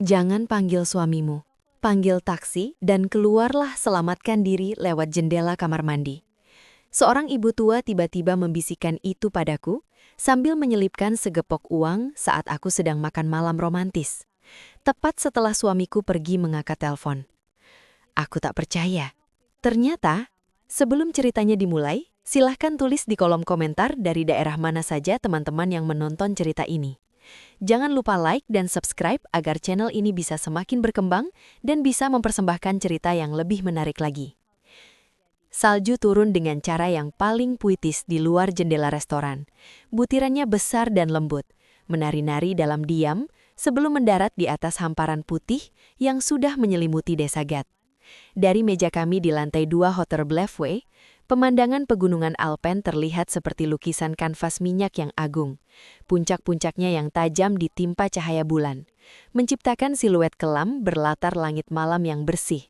Jangan panggil suamimu. Panggil taksi dan keluarlah selamatkan diri lewat jendela kamar mandi. Seorang ibu tua tiba-tiba membisikkan itu padaku sambil menyelipkan segepok uang saat aku sedang makan malam romantis. Tepat setelah suamiku pergi mengangkat telepon. Aku tak percaya. Ternyata, sebelum ceritanya dimulai, silahkan tulis di kolom komentar dari daerah mana saja teman-teman yang menonton cerita ini. Jangan lupa like dan subscribe agar channel ini bisa semakin berkembang dan bisa mempersembahkan cerita yang lebih menarik lagi. Salju turun dengan cara yang paling puitis di luar jendela restoran. Butirannya besar dan lembut, menari-nari dalam diam sebelum mendarat di atas hamparan putih yang sudah menyelimuti desa Gat. Dari meja kami di lantai 2 Hotel Bluffway, pemandangan pegunungan Alpen terlihat seperti lukisan kanvas minyak yang agung. Puncak-puncaknya yang tajam ditimpa cahaya bulan, menciptakan siluet kelam berlatar langit malam yang bersih.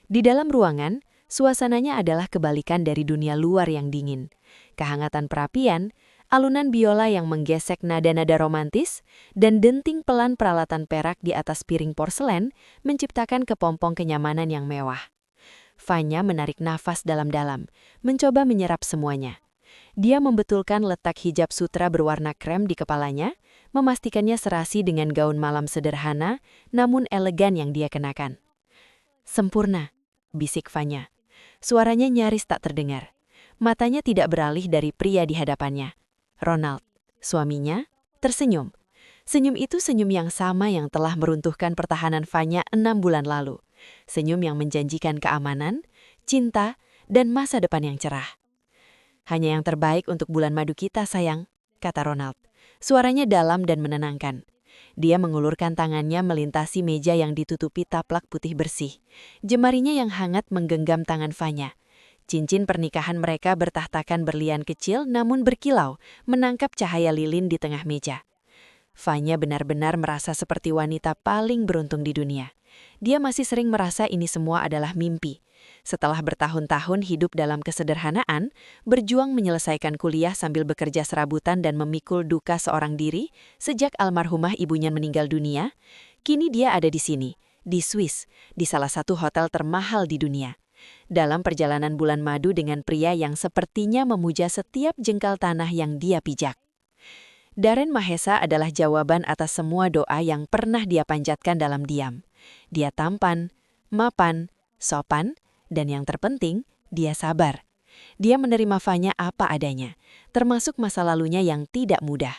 Di dalam ruangan, suasananya adalah kebalikan dari dunia luar yang dingin. Kehangatan perapian, alunan biola yang menggesek nada-nada romantis, dan denting pelan peralatan perak di atas piring porselen menciptakan kepompong kenyamanan yang mewah. Fanya menarik nafas dalam-dalam, mencoba menyerap semuanya. Dia membetulkan letak hijab sutra berwarna krem di kepalanya, memastikannya serasi dengan gaun malam sederhana namun elegan yang dia kenakan. Sempurna, bisik Fanya. Suaranya nyaris tak terdengar. Matanya tidak beralih dari pria di hadapannya. Ronald, suaminya, tersenyum. Senyum itu senyum yang sama yang telah meruntuhkan pertahanan Fanya 6 bulan lalu. Senyum yang menjanjikan keamanan, cinta, dan masa depan yang cerah. Hanya yang terbaik untuk bulan madu kita, sayang, kata Ronald. Suaranya dalam dan menenangkan. Dia mengulurkan tangannya melintasi meja yang ditutupi taplak putih bersih. Jemarinya yang hangat menggenggam tangan Fanya. Cincin pernikahan mereka bertahtakan berlian kecil namun berkilau, menangkap cahaya lilin di tengah meja. Fanya benar-benar merasa seperti wanita paling beruntung di dunia. Dia masih sering merasa ini semua adalah mimpi. Setelah bertahun-tahun hidup dalam kesederhanaan, berjuang menyelesaikan kuliah sambil bekerja serabutan dan memikul duka seorang diri, sejak almarhumah ibunya meninggal dunia, kini dia ada di sini, di Swiss, di salah satu hotel termahal di dunia. Dalam perjalanan bulan madu dengan pria yang sepertinya memuja setiap jengkal tanah yang dia pijak. Darren Mahesa adalah jawaban atas semua doa yang pernah dia panjatkan dalam diam. Dia tampan, mapan, sopan, dan yang terpenting, dia sabar. Dia menerima Fanya apa adanya, termasuk masa lalunya yang tidak mudah.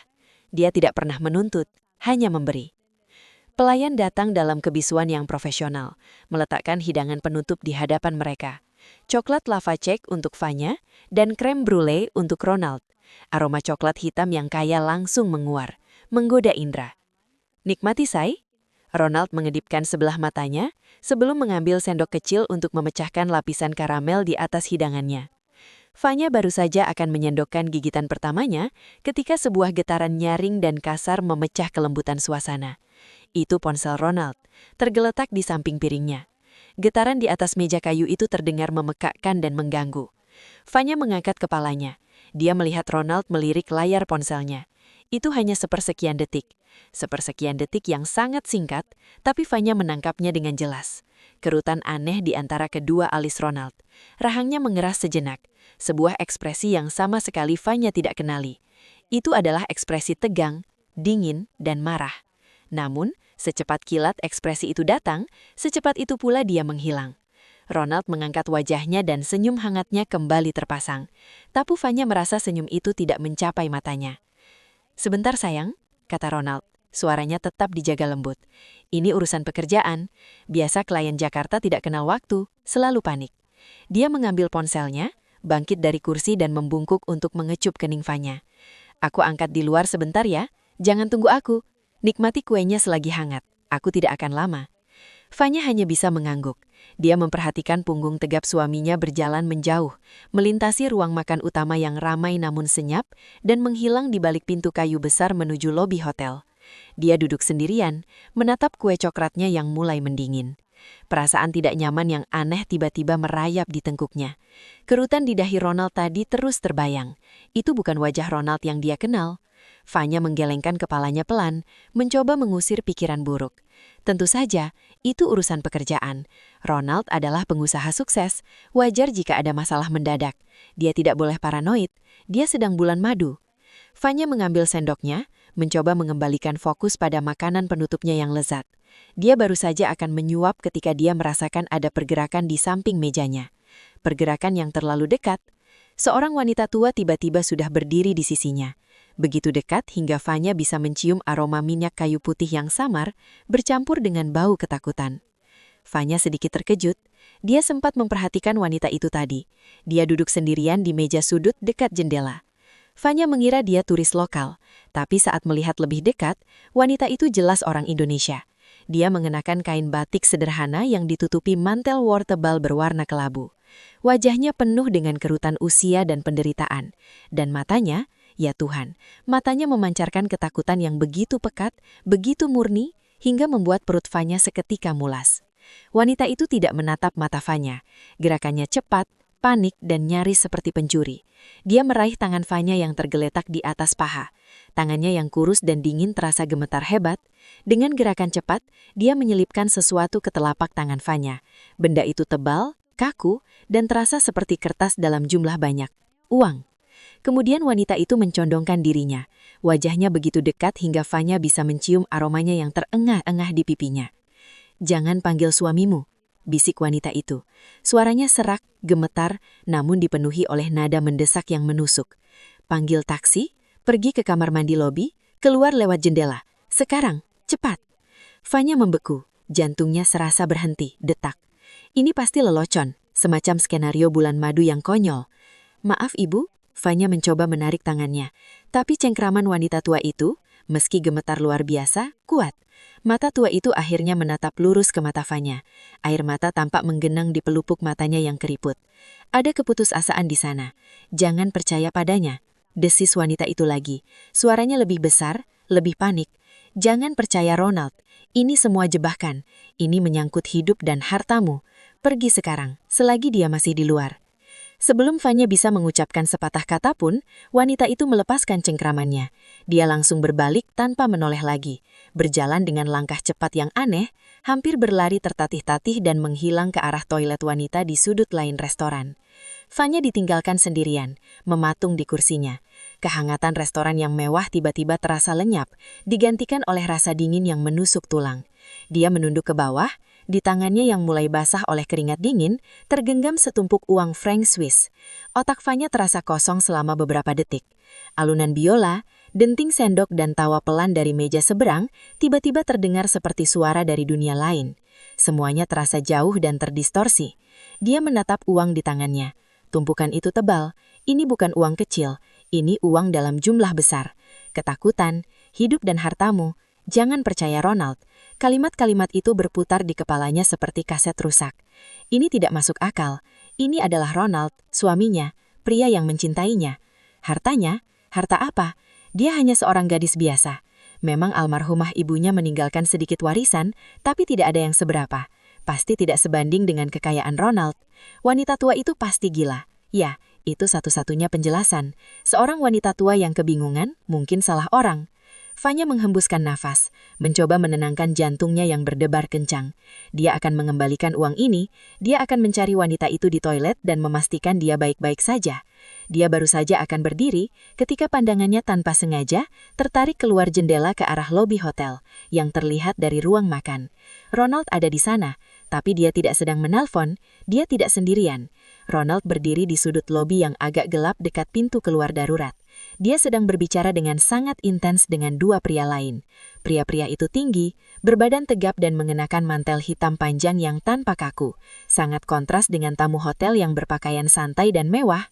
Dia tidak pernah menuntut, hanya memberi. Pelayan datang dalam kebisuan yang profesional, meletakkan hidangan penutup di hadapan mereka. Coklat lava cake untuk Fanya dan krem brulee untuk Ronald. Aroma coklat hitam yang kaya langsung menguar, menggoda indera. Nikmati, say? Ronald mengedipkan sebelah matanya sebelum mengambil sendok kecil untuk memecahkan lapisan karamel di atas hidangannya. Fanya baru saja akan menyendokkan gigitan pertamanya ketika sebuah getaran nyaring dan kasar memecah kelembutan suasana. Itu ponsel Ronald, tergeletak di samping piringnya. Getaran di atas meja kayu itu terdengar memekakkan dan mengganggu. Fanya mengangkat kepalanya. Dia melihat Ronald melirik layar ponselnya. Itu hanya sepersekian detik. Sepersekian detik yang sangat singkat, tapi Fanya menangkapnya dengan jelas. Kerutan aneh di antara kedua alis Ronald. Rahangnya mengeras sejenak. Sebuah ekspresi yang sama sekali Fanya tidak kenali. Itu adalah ekspresi tegang, dingin, dan marah. Namun, secepat kilat ekspresi itu datang, secepat itu pula dia menghilang. Ronald mengangkat wajahnya dan senyum hangatnya kembali terpasang. Tapi Fanya merasa senyum itu tidak mencapai matanya. "Sebentar, sayang," kata Ronald. Suaranya tetap dijaga lembut. "Ini urusan pekerjaan. Biasa klien Jakarta tidak kenal waktu, selalu panik." Dia mengambil ponselnya, bangkit dari kursi dan membungkuk untuk mengecup kening Fanya. "Aku angkat di luar sebentar ya, jangan tunggu aku. Nikmati kuenya selagi hangat, aku tidak akan lama." Fanya hanya bisa mengangguk. Dia memperhatikan punggung tegap suaminya berjalan menjauh, melintasi ruang makan utama yang ramai namun senyap, dan menghilang di balik pintu kayu besar menuju lobi hotel. Dia duduk sendirian, menatap kue coklatnya yang mulai mendingin. Perasaan tidak nyaman yang aneh tiba-tiba merayap di tengkuknya. Kerutan di dahi Ronald tadi terus terbayang. Itu bukan wajah Ronald yang dia kenal. Fanya menggelengkan kepalanya pelan, mencoba mengusir pikiran buruk. Tentu saja, itu urusan pekerjaan. Ronald adalah pengusaha sukses. Wajar jika ada masalah mendadak. Dia tidak boleh paranoid. Dia sedang bulan madu. Fanya mengambil sendoknya, mencoba mengembalikan fokus pada makanan penutupnya yang lezat. Dia baru saja akan menyuap ketika dia merasakan ada pergerakan di samping mejanya. Pergerakan yang terlalu dekat. Seorang wanita tua tiba-tiba sudah berdiri di sisinya. Begitu dekat hingga Fanya bisa mencium aroma minyak kayu putih yang samar, bercampur dengan bau ketakutan. Fanya sedikit terkejut. Dia sempat memperhatikan wanita itu tadi. Dia duduk sendirian di meja sudut dekat jendela. Fanya mengira dia turis lokal, tapi saat melihat lebih dekat, wanita itu jelas orang Indonesia. Dia mengenakan kain batik sederhana yang ditutupi mantel war tebal berwarna kelabu. Wajahnya penuh dengan kerutan usia dan penderitaan. Dan matanya, ya Tuhan, matanya memancarkan ketakutan yang begitu pekat, begitu murni, hingga membuat perut Fanya seketika mulas. Wanita itu tidak menatap mata Fanya. Gerakannya cepat, panik, dan nyaris seperti pencuri. Dia meraih tangan Fanya yang tergeletak di atas paha. Tangannya yang kurus dan dingin terasa gemetar hebat. Dengan gerakan cepat, dia menyelipkan sesuatu ke telapak tangan Fanya. Benda itu tebal, kaku, dan terasa seperti kertas dalam jumlah banyak. Uang. Kemudian wanita itu mencondongkan dirinya. Wajahnya begitu dekat hingga Fanya bisa mencium aromanya yang terengah-engah di pipinya. "Jangan panggil suamimu," bisik wanita itu. Suaranya serak, gemetar, namun dipenuhi oleh nada mendesak yang menusuk. "Panggil taksi, pergi ke kamar mandi lobi, keluar lewat jendela. Sekarang, cepat." Fanya membeku, jantungnya serasa berhenti, detak. Ini pasti lelocon, semacam skenario bulan madu yang konyol. "Maaf ibu," Fanya mencoba menarik tangannya. Tapi cengkraman wanita tua itu, meski gemetar luar biasa, kuat. Mata tua itu akhirnya menatap lurus ke mata Fanya. Air mata tampak menggenang di pelupuk matanya yang keriput. Ada keputusasaan di sana. "Jangan percaya padanya," desis wanita itu lagi. Suaranya lebih besar, lebih panik. "Jangan percaya Ronald. Ini semua jebakan. Ini menyangkut hidup dan hartamu. Pergi sekarang, selagi dia masih di luar." Sebelum Fanya bisa mengucapkan sepatah kata pun, wanita itu melepaskan cengkramannya. Dia langsung berbalik tanpa menoleh lagi. Berjalan dengan langkah cepat yang aneh, hampir berlari tertatih-tatih dan menghilang ke arah toilet wanita di sudut lain restoran. Fanya ditinggalkan sendirian, mematung di kursinya. Kehangatan restoran yang mewah tiba-tiba terasa lenyap, digantikan oleh rasa dingin yang menusuk tulang. Dia menunduk ke bawah. Di tangannya yang mulai basah oleh keringat dingin, tergenggam setumpuk uang franc Swiss. Otak Fanya terasa kosong selama beberapa detik. Alunan biola, denting sendok dan tawa pelan dari meja seberang tiba-tiba terdengar seperti suara dari dunia lain. Semuanya terasa jauh dan terdistorsi. Dia menatap uang di tangannya. Tumpukan itu tebal. Ini bukan uang kecil. Ini uang dalam jumlah besar. Ketakutan, hidup dan hartamu. Jangan percaya Ronald. Kalimat-kalimat itu berputar di kepalanya seperti kaset rusak. Ini tidak masuk akal. Ini adalah Ronald, suaminya, pria yang mencintainya. Hartanya? Harta apa? Dia hanya seorang gadis biasa. Memang almarhumah ibunya meninggalkan sedikit warisan, tapi tidak ada yang seberapa. Pasti tidak sebanding dengan kekayaan Ronald. Wanita tua itu pasti gila. Ya, itu satu-satunya penjelasan. Seorang wanita tua yang kebingungan, mungkin salah orang. Fanya menghembuskan nafas, mencoba menenangkan jantungnya yang berdebar kencang. Dia akan mengembalikan uang ini, dia akan mencari wanita itu di toilet dan memastikan dia baik-baik saja. Dia baru saja akan berdiri ketika pandangannya tanpa sengaja tertarik keluar jendela ke arah lobi hotel yang terlihat dari ruang makan. Ronald ada di sana, tapi dia tidak sedang menelpon, dia tidak sendirian. Ronald berdiri di sudut lobi yang agak gelap dekat pintu keluar darurat. Dia sedang berbicara dengan sangat intens dengan dua pria lain. Pria-pria itu tinggi, berbadan tegap dan mengenakan mantel hitam panjang yang tanpa kaku. Sangat kontras dengan tamu hotel yang berpakaian santai dan mewah.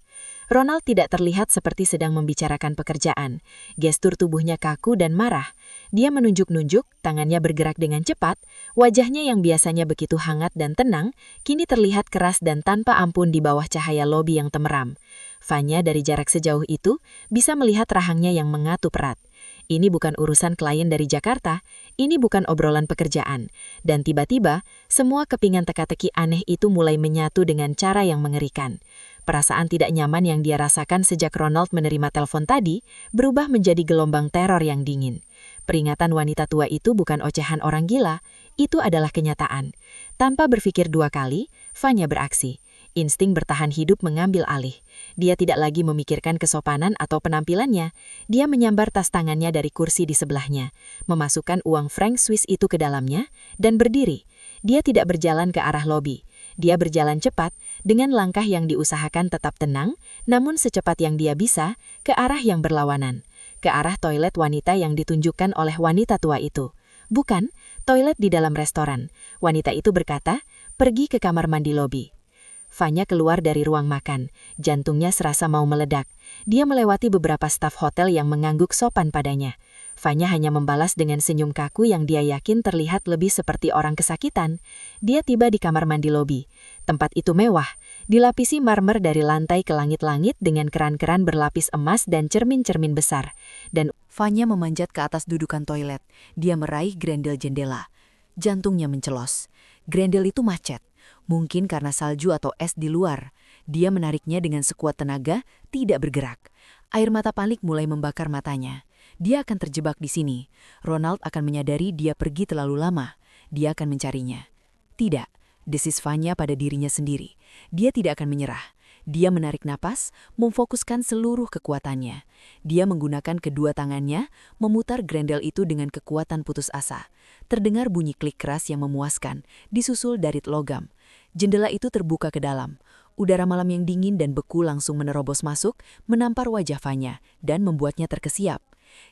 Ronald tidak terlihat seperti sedang membicarakan pekerjaan. Gestur tubuhnya kaku dan marah. Dia menunjuk-nunjuk, tangannya bergerak dengan cepat. Wajahnya yang biasanya begitu hangat dan tenang, kini terlihat keras dan tanpa ampun di bawah cahaya lobi yang temeram. Fanya dari jarak sejauh itu bisa melihat rahangnya yang mengatup erat. Ini bukan urusan klien dari Jakarta, ini bukan obrolan pekerjaan. Dan tiba-tiba, semua kepingan teka-teki aneh itu mulai menyatu dengan cara yang mengerikan. Perasaan tidak nyaman yang dia rasakan sejak Ronald menerima telepon tadi berubah menjadi gelombang teror yang dingin. Peringatan wanita tua itu bukan ocehan orang gila, itu adalah kenyataan. Tanpa berpikir dua kali, Vanya beraksi. Insting bertahan hidup mengambil alih. Dia tidak lagi memikirkan kesopanan atau penampilannya. Dia menyambar tas tangannya dari kursi di sebelahnya, memasukkan uang franc Swiss itu ke dalamnya, dan berdiri. Dia tidak berjalan ke arah lobi. Dia berjalan cepat, dengan langkah yang diusahakan tetap tenang, namun secepat yang dia bisa, ke arah yang berlawanan. Ke arah toilet wanita yang ditunjukkan oleh wanita tua itu. Bukan, toilet di dalam restoran. Wanita itu berkata, pergi ke kamar mandi lobi. Vanya keluar dari ruang makan, jantungnya serasa mau meledak. Dia melewati beberapa staf hotel yang mengangguk sopan padanya. Vanya hanya membalas dengan senyum kaku yang dia yakin terlihat lebih seperti orang kesakitan. Dia tiba di kamar mandi lobi. Tempat itu mewah, dilapisi marmer dari lantai ke langit-langit dengan keran-keran berlapis emas dan cermin-cermin besar. Dan Vanya memanjat ke atas dudukan toilet. Dia meraih grendel jendela. Jantungnya mencelos. Grendel itu macet. Mungkin karena salju atau es di luar. Dia menariknya dengan sekuat tenaga, tidak bergerak. Air mata panik mulai membakar matanya. Dia akan terjebak di sini. Ronald akan menyadari dia pergi terlalu lama. Dia akan mencarinya. Tidak, desis Vanya pada dirinya sendiri. Dia tidak akan menyerah. Dia menarik napas, memfokuskan seluruh kekuatannya. Dia menggunakan kedua tangannya, memutar grendel itu dengan kekuatan putus asa. Terdengar bunyi klik keras yang memuaskan, disusul dari logam. Jendela itu terbuka ke dalam. Udara malam yang dingin dan beku langsung menerobos masuk, menampar wajah Vanya, dan membuatnya terkesiap.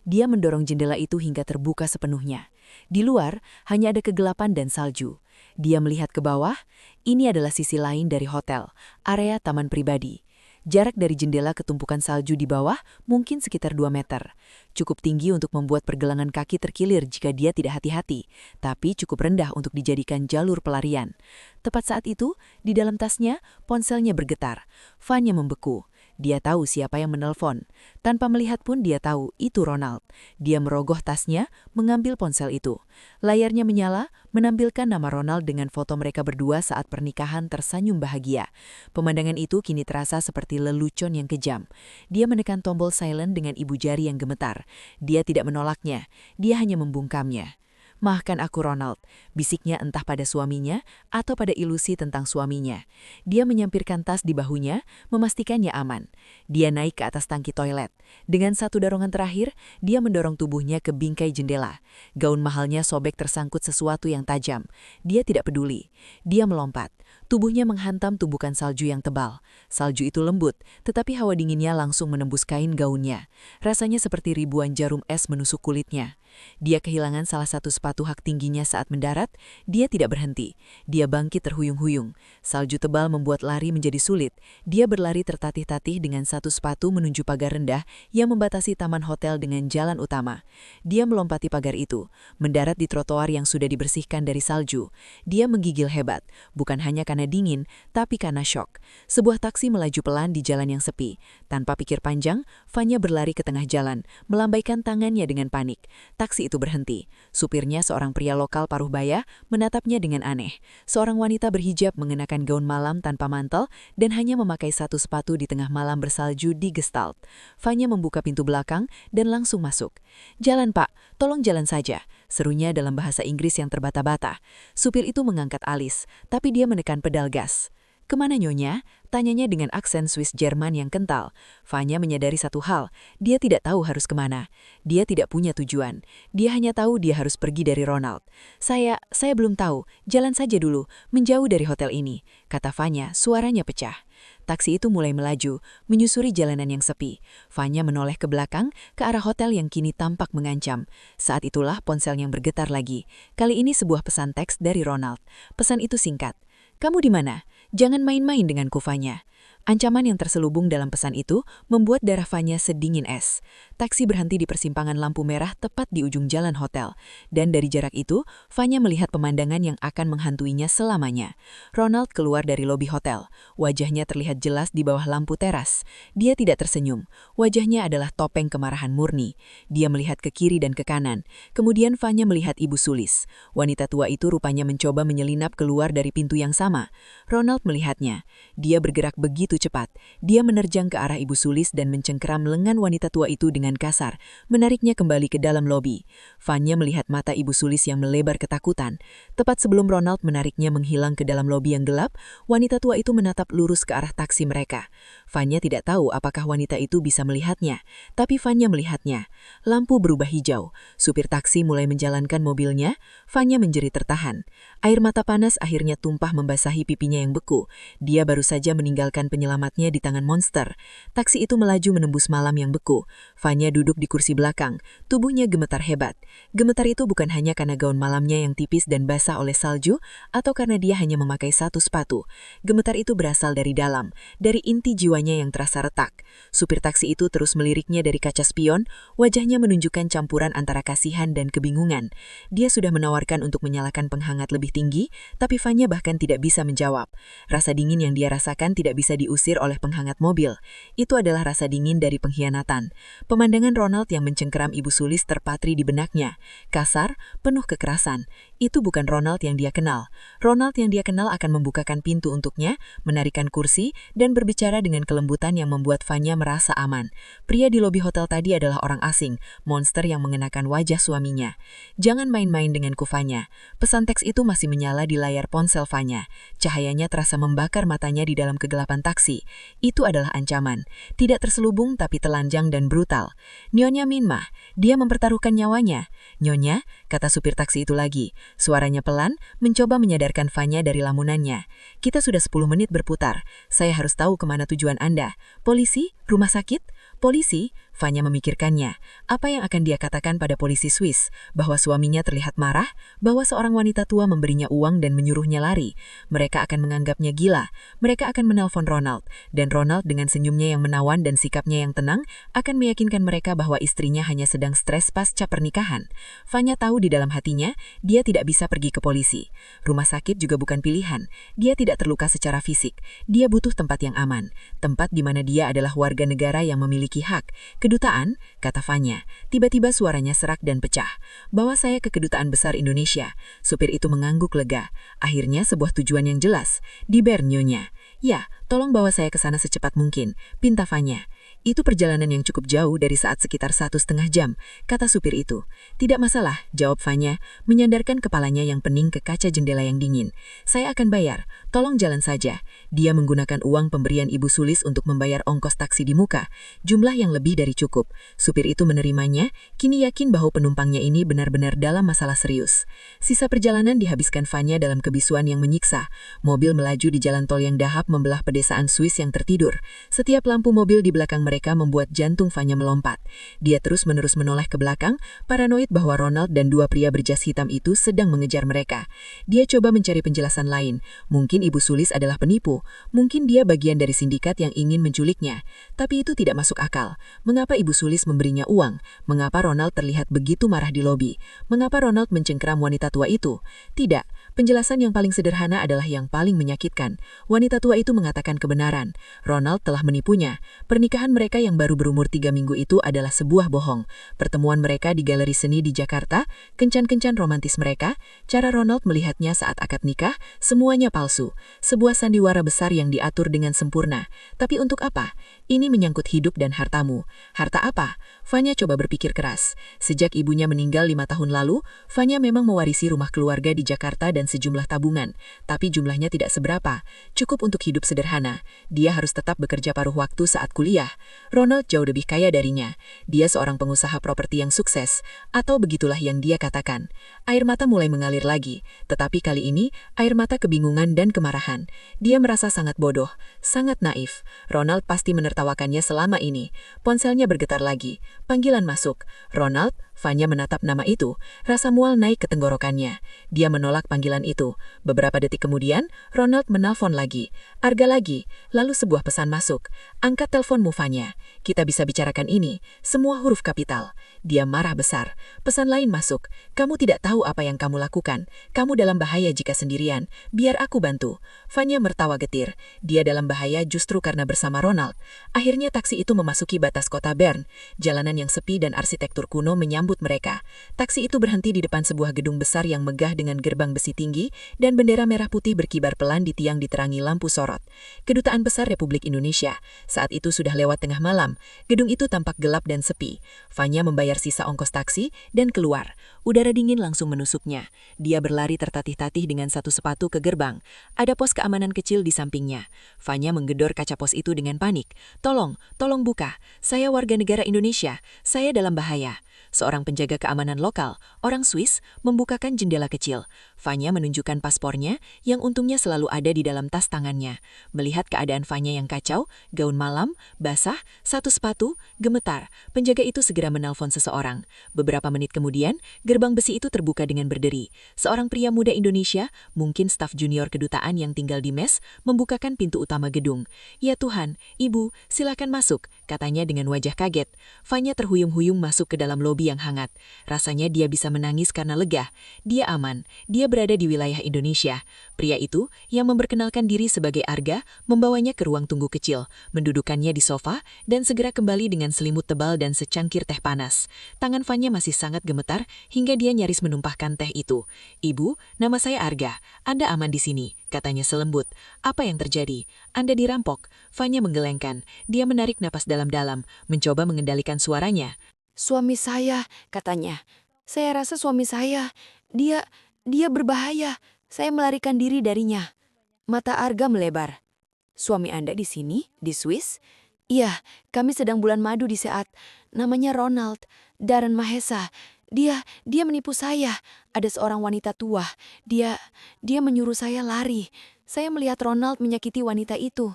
Dia mendorong jendela itu hingga terbuka sepenuhnya. Di luar, hanya ada kegelapan dan salju. Dia melihat ke bawah, ini adalah sisi lain dari hotel, area taman pribadi. Jarak dari jendela ke tumpukan salju di bawah mungkin sekitar 2 meter. Cukup tinggi untuk membuat pergelangan kaki terkilir jika dia tidak hati-hati, tapi cukup rendah untuk dijadikan jalur pelarian. Tepat saat itu, di dalam tasnya, ponselnya bergetar. Vanya membeku. Dia tahu siapa yang menelpon. Tanpa melihat pun dia tahu itu Ronald. Dia merogoh tasnya, mengambil ponsel itu. Layarnya menyala, menampilkan nama Ronald dengan foto mereka berdua saat pernikahan tersenyum bahagia. Pemandangan itu kini terasa seperti lelucon yang kejam. Dia menekan tombol silent dengan ibu jari yang gemetar. Dia tidak menolaknya, dia hanya membungkamnya. Maafkan aku Ronald, bisiknya entah pada suaminya atau pada ilusi tentang suaminya. Dia menyampirkan tas di bahunya, memastikannya aman. Dia naik ke atas tangki toilet. Dengan satu dorongan terakhir, dia mendorong tubuhnya ke bingkai jendela. Gaun mahalnya sobek tersangkut sesuatu yang tajam. Dia tidak peduli. Dia melompat. Tubuhnya menghantam tumbukan salju yang tebal. Salju itu lembut, tetapi hawa dinginnya langsung menembus kain gaunnya. Rasanya seperti ribuan jarum es menusuk kulitnya. Dia kehilangan salah satu sepatu hak tingginya saat mendarat. Dia tidak berhenti. Dia bangkit terhuyung-huyung. Salju tebal membuat lari menjadi sulit. Dia berlari tertatih-tatih dengan satu sepatu menuju pagar rendah yang membatasi taman hotel dengan jalan utama. Dia melompati pagar itu, mendarat di trotoar yang sudah dibersihkan dari salju. Dia menggigil hebat, bukan hanya karena dingin, tapi karena syok. Sebuah taksi melaju pelan di jalan yang sepi. Tanpa pikir panjang, Vanya berlari ke tengah jalan, melambaikan tangannya dengan panik. Taksi itu berhenti. Supirnya, seorang pria lokal paruh baya, menatapnya dengan aneh. Seorang wanita berhijab mengenakan gaun malam tanpa mantel dan hanya memakai satu sepatu di tengah malam bersalju di Gestalt. Vanya membuka pintu belakang dan langsung masuk. "Jalan Pak, tolong jalan saja," serunya dalam bahasa Inggris yang terbata-bata. Supir itu mengangkat alis, tapi dia menekan pedal gas. "Kemana Nyonya?" tanyanya dengan aksen Swiss Jerman yang kental. Vanya menyadari satu hal, dia tidak tahu harus kemana. Dia tidak punya tujuan. Dia hanya tahu dia harus pergi dari Ronald. Saya belum tahu, jalan saja dulu, menjauh dari hotel ini," kata Vanya, suaranya pecah. Taksi itu mulai melaju, menyusuri jalanan yang sepi. Vanya menoleh ke belakang, ke arah hotel yang kini tampak mengancam. Saat itulah ponsel yang bergetar lagi. Kali ini sebuah pesan teks dari Ronald. Pesan itu singkat. "Kamu di mana? Jangan main-main denganku Vanya." Ancaman yang terselubung dalam pesan itu membuat darah Vanya sedingin es. Taksi berhenti di persimpangan lampu merah tepat di ujung jalan hotel. Dan dari jarak itu, Vanya melihat pemandangan yang akan menghantuinya selamanya. Ronald keluar dari lobi hotel. Wajahnya terlihat jelas di bawah lampu teras. Dia tidak tersenyum. Wajahnya adalah topeng kemarahan murni. Dia melihat ke kiri dan ke kanan. Kemudian Vanya melihat Ibu Sulis. Wanita tua itu rupanya mencoba menyelinap keluar dari pintu yang sama. Ronald melihatnya. Dia bergerak begitu cepat. Dia menerjang ke arah Ibu Sulis dan mencengkeram lengan wanita tua itu dengan kasar, menariknya kembali ke dalam lobi. Vanya melihat mata Ibu Sulis yang melebar ketakutan. Tepat sebelum Ronald menariknya menghilang ke dalam lobi yang gelap, wanita tua itu menatap lurus ke arah taksi mereka. Vanya tidak tahu apakah wanita itu bisa melihatnya, tapi Vanya melihatnya. Lampu berubah hijau. Supir taksi mulai menjalankan mobilnya. Vanya menjerit tertahan. Air mata panas akhirnya tumpah membasahi pipinya yang beku. Dia baru saja meninggalkan penyelamatnya di tangan monster. Taksi itu melaju menembus malam yang beku. Vanya duduk di kursi belakang. Tubuhnya gemetar hebat. Gemetar itu bukan hanya karena gaun malamnya yang tipis dan basah oleh salju, atau karena dia hanya memakai satu sepatu. Gemetar itu berasal dari dalam, dari inti jiwanya yang terasa retak. Supir taksi itu terus meliriknya dari kaca spion, wajahnya menunjukkan campuran antara kasihan dan kebingungan. Dia sudah menawarkan untuk menyalakan penghangat lebih tinggi, tapi Vanya bahkan tidak bisa menjawab. Rasa dingin yang dia rasakan tidak bisa diusir oleh penghangat mobil. Itu adalah rasa dingin dari pengkhianatan. Pemandangan Ronald yang mencengkeram Ibu Sulis terpatri di benaknya. Kasar, penuh kekerasan. Itu bukan Ronald yang dia kenal. Ronald yang dia kenal akan membukakan pintu untuknya, menarikan kursi, dan berbicara dengan kelembutan yang membuat Vanya merasa aman. Pria di lobi hotel tadi adalah orang asing, monster yang mengenakan wajah suaminya. Jangan main-main denganku, Vanya. Pesan teks itu masih menyala di layar ponsel Vanya. Cahayanya terasa membakar matanya di dalam kegelapan taksi. Itu adalah ancaman. Tidak terselubung tapi telanjang dan brutal. Nyonya Minmah, dia mempertaruhkan nyawanya. Nyonya, kata supir taksi itu lagi. Suaranya pelan, mencoba menyadarkan Vanya dari lamunannya. Kita sudah 10 menit berputar. Saya harus tahu kemana tujuan Anda. Polisi? Rumah sakit? Polisi? Vanya memikirkannya. Apa yang akan dia katakan pada polisi Swiss? Bahwa suaminya terlihat marah? Bahwa seorang wanita tua memberinya uang dan menyuruhnya lari? Mereka akan menganggapnya gila. Mereka akan menelpon Ronald. Dan Ronald dengan senyumnya yang menawan dan sikapnya yang tenang akan meyakinkan mereka bahwa istrinya hanya sedang stres pasca pernikahan. Vanya tahu di dalam hatinya, dia tidak bisa pergi ke polisi. Rumah sakit juga bukan pilihan. Dia tidak terluka secara fisik. Dia butuh tempat yang aman. Tempat di mana dia adalah warga negara yang memiliki hak. Kedutaan, kata Vanya. Tiba-tiba suaranya serak dan pecah. Bawa saya ke Kedutaan Besar Indonesia. Supir itu mengangguk lega. Akhirnya sebuah tujuan yang jelas. Di Bern, Nyonya. Ya, tolong bawa saya ke sana secepat mungkin, pinta Vanya. Itu perjalanan yang cukup jauh dari saat sekitar 1,5 jam, kata supir itu. Tidak masalah, jawab Vanya, menyandarkan kepalanya yang pening ke kaca jendela yang dingin. Saya akan bayar, tolong jalan saja. Dia menggunakan uang pemberian Ibu Sulis untuk membayar ongkos taksi di muka, jumlah yang lebih dari cukup. Supir itu menerimanya, kini yakin bahwa penumpangnya ini benar-benar dalam masalah serius. Sisa perjalanan dihabiskan Vanya dalam kebisuan yang menyiksa. Mobil melaju di jalan tol yang dahap membelah pedesaan Swiss yang tertidur. Setiap lampu mobil di belakang mereka membuat jantung Vanya melompat. Dia terus-menerus menoleh ke belakang, paranoid bahwa Ronald dan dua pria berjas hitam itu sedang mengejar mereka. Dia coba mencari penjelasan lain. Mungkin Ibu Sulis adalah penipu. Mungkin dia bagian dari sindikat yang ingin menculiknya. Tapi itu tidak masuk akal. Mengapa Ibu Sulis memberinya uang? Mengapa Ronald terlihat begitu marah di lobi? Mengapa Ronald mencengkeram wanita tua itu? Tidak. Penjelasan yang paling sederhana adalah yang paling menyakitkan. Wanita tua itu mengatakan kebenaran. Ronald telah menipunya. Pernikahan mereka yang baru berumur 3 minggu itu adalah sebuah bohong. Pertemuan mereka di galeri seni di Jakarta, kencan-kencan romantis mereka, cara Ronald melihatnya saat akad nikah, semuanya palsu. Sebuah sandiwara besar yang diatur dengan sempurna. Tapi untuk apa? Ini menyangkut hidup dan hartamu. Harta apa? Vanya coba berpikir keras. Sejak ibunya meninggal 5 tahun lalu, Vanya memang mewarisi rumah keluarga di Jakarta dan sejumlah tabungan. Tapi jumlahnya tidak seberapa. Cukup untuk hidup sederhana. Dia harus tetap bekerja paruh waktu saat kuliah. Ronald jauh lebih kaya darinya. Dia seorang pengusaha properti yang sukses. Atau begitulah yang dia katakan. Air mata mulai mengalir lagi. Tetapi kali ini, air mata kebingungan dan kemarahan. Dia merasa sangat bodoh. Sangat naif. Ronald pasti menertawakannya selama ini. Ponselnya bergetar lagi. Panggilan masuk. Ronald, Vanya menatap nama itu. Rasa mual naik ke tenggorokannya. Dia menolak panggilan itu. Beberapa detik kemudian, Ronald menelpon lagi. Arga lagi. Lalu sebuah pesan masuk. Angkat teleponmu, Vanya. Kita bisa bicarakan ini. Semua huruf kapital. Dia marah besar. Pesan lain masuk. Kamu tidak tahu apa yang kamu lakukan. Kamu dalam bahaya jika sendirian. Biar aku bantu. Vanya mertawa getir. Dia dalam bahaya justru karena bersama Ronald. Akhirnya taksi itu memasuki batas kota Bern. Jalanan yang sepi dan arsitektur kuno menyambut menyambut mereka. Taksi itu berhenti di depan sebuah gedung besar yang megah dengan gerbang besi tinggi dan bendera merah putih berkibar pelan di tiang diterangi lampu sorot. Kedutaan Besar Republik Indonesia. Saat itu sudah lewat tengah malam. Gedung itu tampak gelap dan sepi. Fanya membayar sisa ongkos taksi dan keluar. Udara dingin langsung menusuknya. Dia berlari tertatih-tatih dengan satu sepatu ke gerbang. Ada pos keamanan kecil di sampingnya. Fanya menggedor kaca pos itu dengan panik. Tolong buka. Saya warga negara Indonesia. Saya dalam bahaya. Seorang penjaga keamanan lokal, orang Swiss, membukakan jendela kecil. Fanya menunjukkan paspornya yang untungnya selalu ada di dalam tas tangannya. Melihat keadaan Fanya yang kacau, gaun malam, basah, satu sepatu, gemetar. Penjaga itu segera menelpon seseorang. Beberapa menit kemudian, gerbang besi itu terbuka dengan berderi. Seorang pria muda Indonesia, mungkin staf junior kedutaan yang tinggal di mes, membukakan pintu utama gedung. "Ya Tuhan, Ibu, silakan masuk," katanya dengan wajah kaget. Fanya terhuyung-huyung masuk ke dalam lobi yang hangat. Rasanya dia bisa menangis karena lega. Dia aman, dia berada di wilayah Indonesia. Pria itu, yang memperkenalkan diri sebagai Arga, membawanya ke ruang tunggu kecil, mendudukannya di sofa, dan segera kembali dengan selimut tebal dan secangkir teh panas. Tangan Fanya masih sangat gemetar hingga dia nyaris menumpahkan teh itu. "Ibu, nama saya Arga. Anda aman di sini," katanya selembut. "Apa yang terjadi? Anda dirampok?" Fanya menggelengkan. Dia menarik napas dalam-dalam, mencoba mengendalikan suaranya. "Suami saya," katanya. "Saya rasa suami saya. Dia berbahaya. Saya melarikan diri darinya." Mata Arga melebar. "Suami Anda di sini? Di Swiss?" "Iya, kami sedang bulan madu di saat. Namanya Ronald. Darren Mahesa. Dia menipu saya. Ada seorang wanita tua. Dia menyuruh saya lari. Saya melihat Ronald menyakiti wanita itu."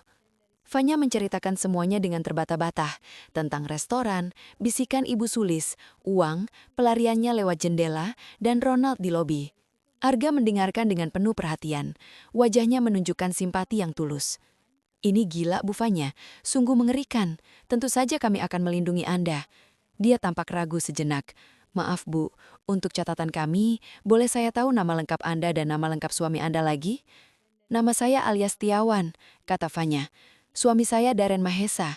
Fanya menceritakan semuanya dengan terbata-bata, tentang restoran, bisikan Ibu Sulis, uang, pelariannya lewat jendela, dan Ronald di lobi. Arga mendengarkan dengan penuh perhatian. Wajahnya menunjukkan simpati yang tulus. "Ini gila, Bu Fanya. Sungguh mengerikan. Tentu saja kami akan melindungi Anda." Dia tampak ragu sejenak. "Maaf, Bu. Untuk catatan kami, boleh saya tahu nama lengkap Anda dan nama lengkap suami Anda lagi?" "Nama saya alias Tiawan," kata Fanya. "Suami saya Darren Mahesa."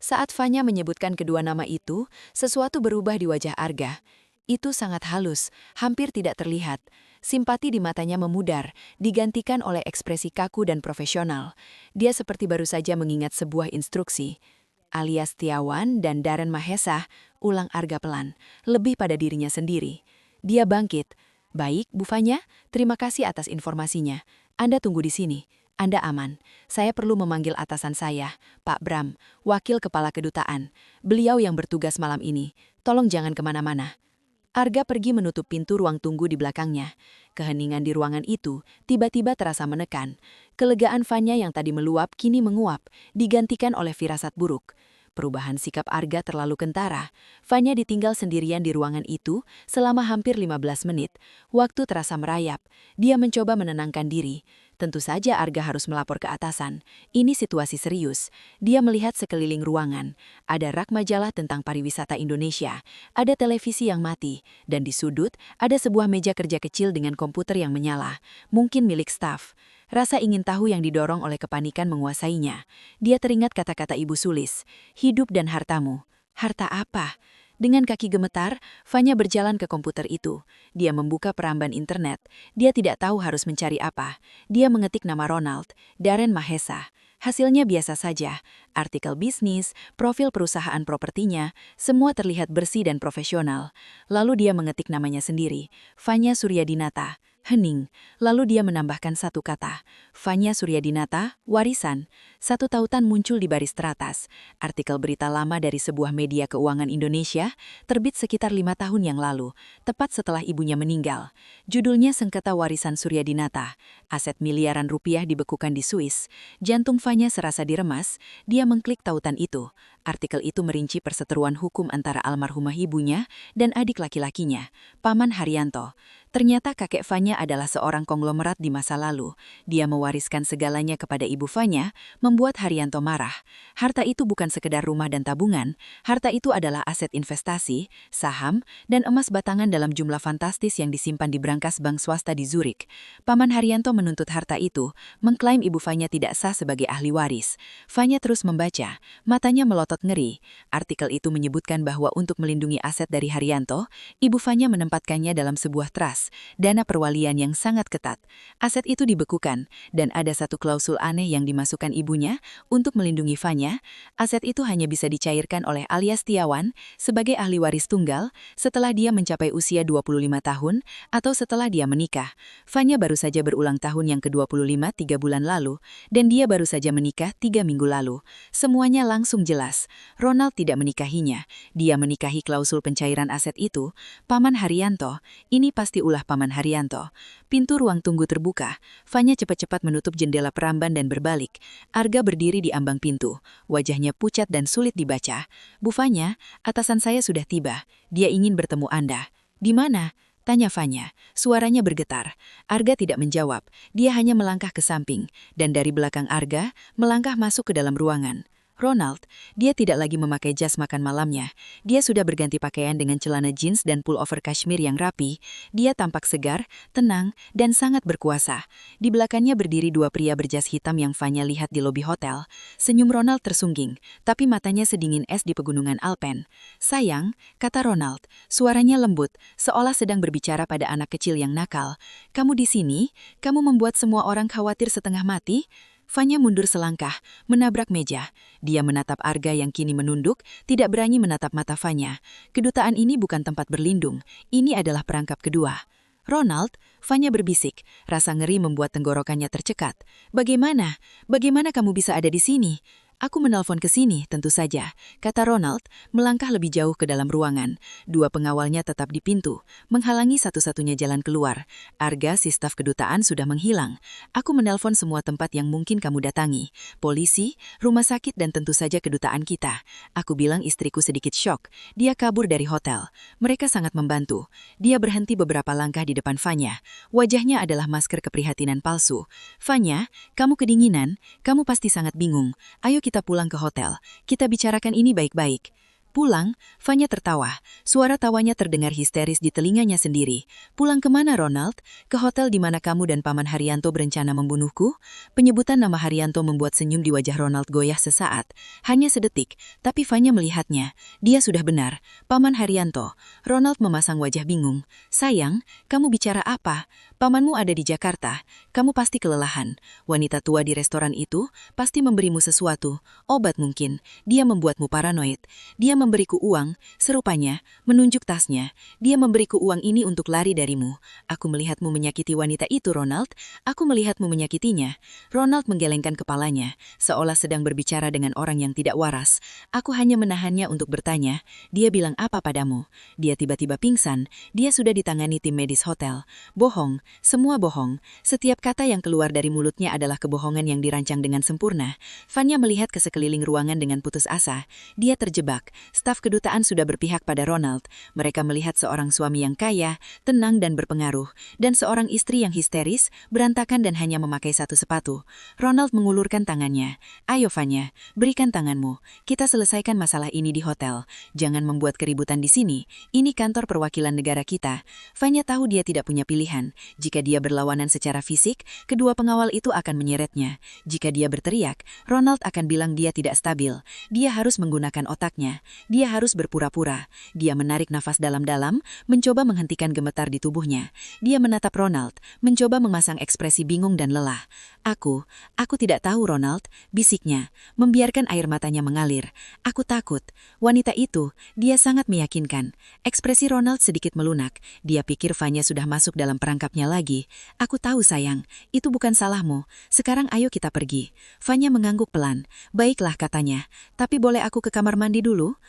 Saat Fanya menyebutkan kedua nama itu, sesuatu berubah di wajah Arga. Itu sangat halus, hampir tidak terlihat. Simpati di matanya memudar, digantikan oleh ekspresi kaku dan profesional. Dia seperti baru saja mengingat sebuah instruksi. "Alias Tiawan dan Darren Mahesa," ulang Arga pelan, lebih pada dirinya sendiri. Dia bangkit. "Baik, Bu Fanya, terima kasih atas informasinya. Anda tunggu di sini. Anda aman. Saya perlu memanggil atasan saya, Pak Bram, wakil kepala kedutaan. Beliau yang bertugas malam ini. Tolong jangan kemana-mana." Arga pergi menutup pintu ruang tunggu di belakangnya. Keheningan di ruangan itu tiba-tiba terasa menekan. Kelegaan Fanya yang tadi meluap kini menguap, digantikan oleh firasat buruk. Perubahan sikap Arga terlalu kentara. Fanya ditinggal sendirian di ruangan itu selama hampir 15 menit. Waktu terasa merayap. Dia mencoba menenangkan diri. Tentu saja Arga harus melapor ke atasan. Ini situasi serius. Dia melihat sekeliling ruangan. Ada rak majalah tentang pariwisata Indonesia. Ada televisi yang mati. Dan di sudut, ada sebuah meja kerja kecil dengan komputer yang menyala. Mungkin milik staf. Rasa ingin tahu yang didorong oleh kepanikan menguasainya. Dia teringat kata-kata Ibu Sulis. "Hidup dan hartamu." Harta apa? Dengan kaki gemetar, Fanya berjalan ke komputer itu. Dia membuka peramban internet. Dia tidak tahu harus mencari apa. Dia mengetik nama Ronald, Darren Mahesa. Hasilnya biasa saja. Artikel bisnis, profil perusahaan propertinya, semua terlihat bersih dan profesional. Lalu dia mengetik namanya sendiri, Fanya Suryadinata. Hening. Lalu dia menambahkan satu kata, Fanya Suryadinata, warisan. Satu tautan muncul di baris teratas. Artikel berita lama dari sebuah media keuangan Indonesia, terbit sekitar 5 tahun yang lalu, tepat setelah ibunya meninggal. Judulnya Sengketa Warisan Suryadinata. Aset miliaran rupiah dibekukan di Swiss. Jantung Fanya serasa diremas, dia mengklik tautan itu. Artikel itu merinci perseteruan hukum antara almarhumah ibunya dan adik laki-lakinya, Paman Haryanto. Ternyata kakek Fanya adalah seorang konglomerat di masa lalu. Dia mewariskan segalanya kepada ibu Fanya, membuat Haryanto marah. Harta itu bukan sekedar rumah dan tabungan, harta itu adalah aset investasi, saham, dan emas batangan dalam jumlah fantastis yang disimpan di brankas bank swasta di Zurich. Paman Haryanto menuntut harta itu, mengklaim ibu Fanya tidak sah sebagai ahli waris. Fanya terus membaca, matanya melotot ngeri. Artikel itu menyebutkan bahwa untuk melindungi aset dari Haryanto, ibu Fanya menempatkannya dalam sebuah trust, dana perwalian yang sangat ketat. Aset itu dibekukan, dan ada satu klausul aneh yang dimasukkan ibunya untuk melindungi Fanya. Aset itu hanya bisa dicairkan oleh alias Setiawan sebagai ahli waris tunggal setelah dia mencapai usia 25 tahun atau setelah dia menikah. Fanya baru saja berulang tahun yang ke-25 3 bulan lalu, dan dia baru saja menikah 3 minggu lalu. Semuanya langsung jelas. Ronald tidak menikahinya. Dia menikahi klausul pencairan aset itu. Paman Haryanto, ini pasti ulah Paman Haryanto. Pintu ruang tunggu terbuka. Fanya cepat-cepat menutup jendela peramban dan berbalik. Arga berdiri di ambang pintu. Wajahnya pucat dan sulit dibaca. "Bu Fanya, atasan saya sudah tiba. Dia ingin bertemu Anda." "Di mana?" tanya Fanya. Suaranya bergetar. Arga tidak menjawab. Dia hanya melangkah ke samping. Dan dari belakang Arga, melangkah masuk ke dalam ruangan. Ronald, dia tidak lagi memakai jas makan malamnya. Dia sudah berganti pakaian dengan celana jeans dan pullover kashmir yang rapi. Dia tampak segar, tenang, dan sangat berkuasa. Di belakangnya berdiri dua pria berjas hitam yang Fanya lihat di lobi hotel. Senyum Ronald tersungging, tapi matanya sedingin es di pegunungan Alpen. "Sayang," kata Ronald, suaranya lembut, seolah sedang berbicara pada anak kecil yang nakal. "Kamu di sini? Kamu membuat semua orang khawatir setengah mati?" Fanya mundur selangkah, menabrak meja. Dia menatap Arga yang kini menunduk, tidak berani menatap mata Fanya. Kedutaan ini bukan tempat berlindung, ini adalah perangkap kedua. "Ronald," Fanya berbisik, rasa ngeri membuat tenggorokannya tercekat. "Bagaimana? Bagaimana kamu bisa ada di sini?" "Aku menelpon ke sini, tentu saja," kata Ronald, melangkah lebih jauh ke dalam ruangan. Dua pengawalnya tetap di pintu, menghalangi satu-satunya jalan keluar. "Arga, si staf kedutaan sudah menghilang. Aku menelpon semua tempat yang mungkin kamu datangi. Polisi, rumah sakit, dan tentu saja kedutaan kita. Aku bilang istriku sedikit syok. Dia kabur dari hotel. Mereka sangat membantu." Dia berhenti beberapa langkah di depan Fanya. Wajahnya adalah masker keprihatinan palsu. "Fanya, kamu kedinginan. Kamu pasti sangat bingung. Ayo kita pulang ke hotel. Kita bicarakan ini baik-baik." "Pulang?" Fanya tertawa. Suara tawanya terdengar histeris di telinganya sendiri. "Pulang kemana, Ronald? Ke hotel di mana kamu dan Paman Haryanto berencana membunuhku?" Penyebutan nama Haryanto membuat senyum di wajah Ronald goyah sesaat. Hanya sedetik, tapi Fanya melihatnya. Dia sudah benar. Paman Haryanto. Ronald memasang wajah bingung. "Sayang, kamu bicara apa? Pamanmu ada di Jakarta. Kamu pasti kelelahan. Wanita tua di restoran itu pasti memberimu sesuatu. Obat mungkin. Dia membuatmu paranoid. Dia memberiku uang," serupanya, menunjuk tasnya. "Dia memberiku uang ini untuk lari darimu. Aku melihatmu menyakiti wanita itu, Ronald. Aku melihatmu menyakitinya." Ronald menggelengkan kepalanya, seolah sedang berbicara dengan orang yang tidak waras. "Aku hanya menahannya untuk bertanya, dia bilang apa padamu? Dia tiba-tiba pingsan, dia sudah ditangani tim medis hotel." "Bohong, semua bohong." Setiap kata yang keluar dari mulutnya adalah kebohongan yang dirancang dengan sempurna. Fanya melihat ke sekeliling ruangan dengan putus asa. Dia terjebak. Staf kedutaan sudah berpihak pada Ronald. Mereka melihat seorang suami yang kaya, tenang dan berpengaruh, dan seorang istri yang histeris, berantakan dan hanya memakai satu sepatu. Ronald mengulurkan tangannya. "Ayo Fanya, berikan tanganmu. Kita selesaikan masalah ini di hotel. Jangan membuat keributan di sini. Ini kantor perwakilan negara kita." Fanya tahu dia tidak punya pilihan. Jika dia berlawanan secara fisik, kedua pengawal itu akan menyeretnya. Jika dia berteriak, Ronald akan bilang dia tidak stabil. Dia harus menggunakan otaknya. Dia harus berpura-pura. Dia menarik nafas dalam-dalam, mencoba menghentikan gemetar di tubuhnya. Dia menatap Ronald, mencoba memasang ekspresi bingung dan lelah. Aku tidak tahu, Ronald," bisiknya, membiarkan air matanya mengalir. "Aku takut." Wanita itu, dia sangat meyakinkan. Ekspresi Ronald sedikit melunak. Dia pikir Fanya sudah masuk dalam perangkapnya lagi. "Aku tahu sayang, itu bukan salahmu. Sekarang ayo kita pergi." Fanya mengangguk pelan. "Baiklah," katanya. "Tapi boleh aku ke kamar mandi dulu?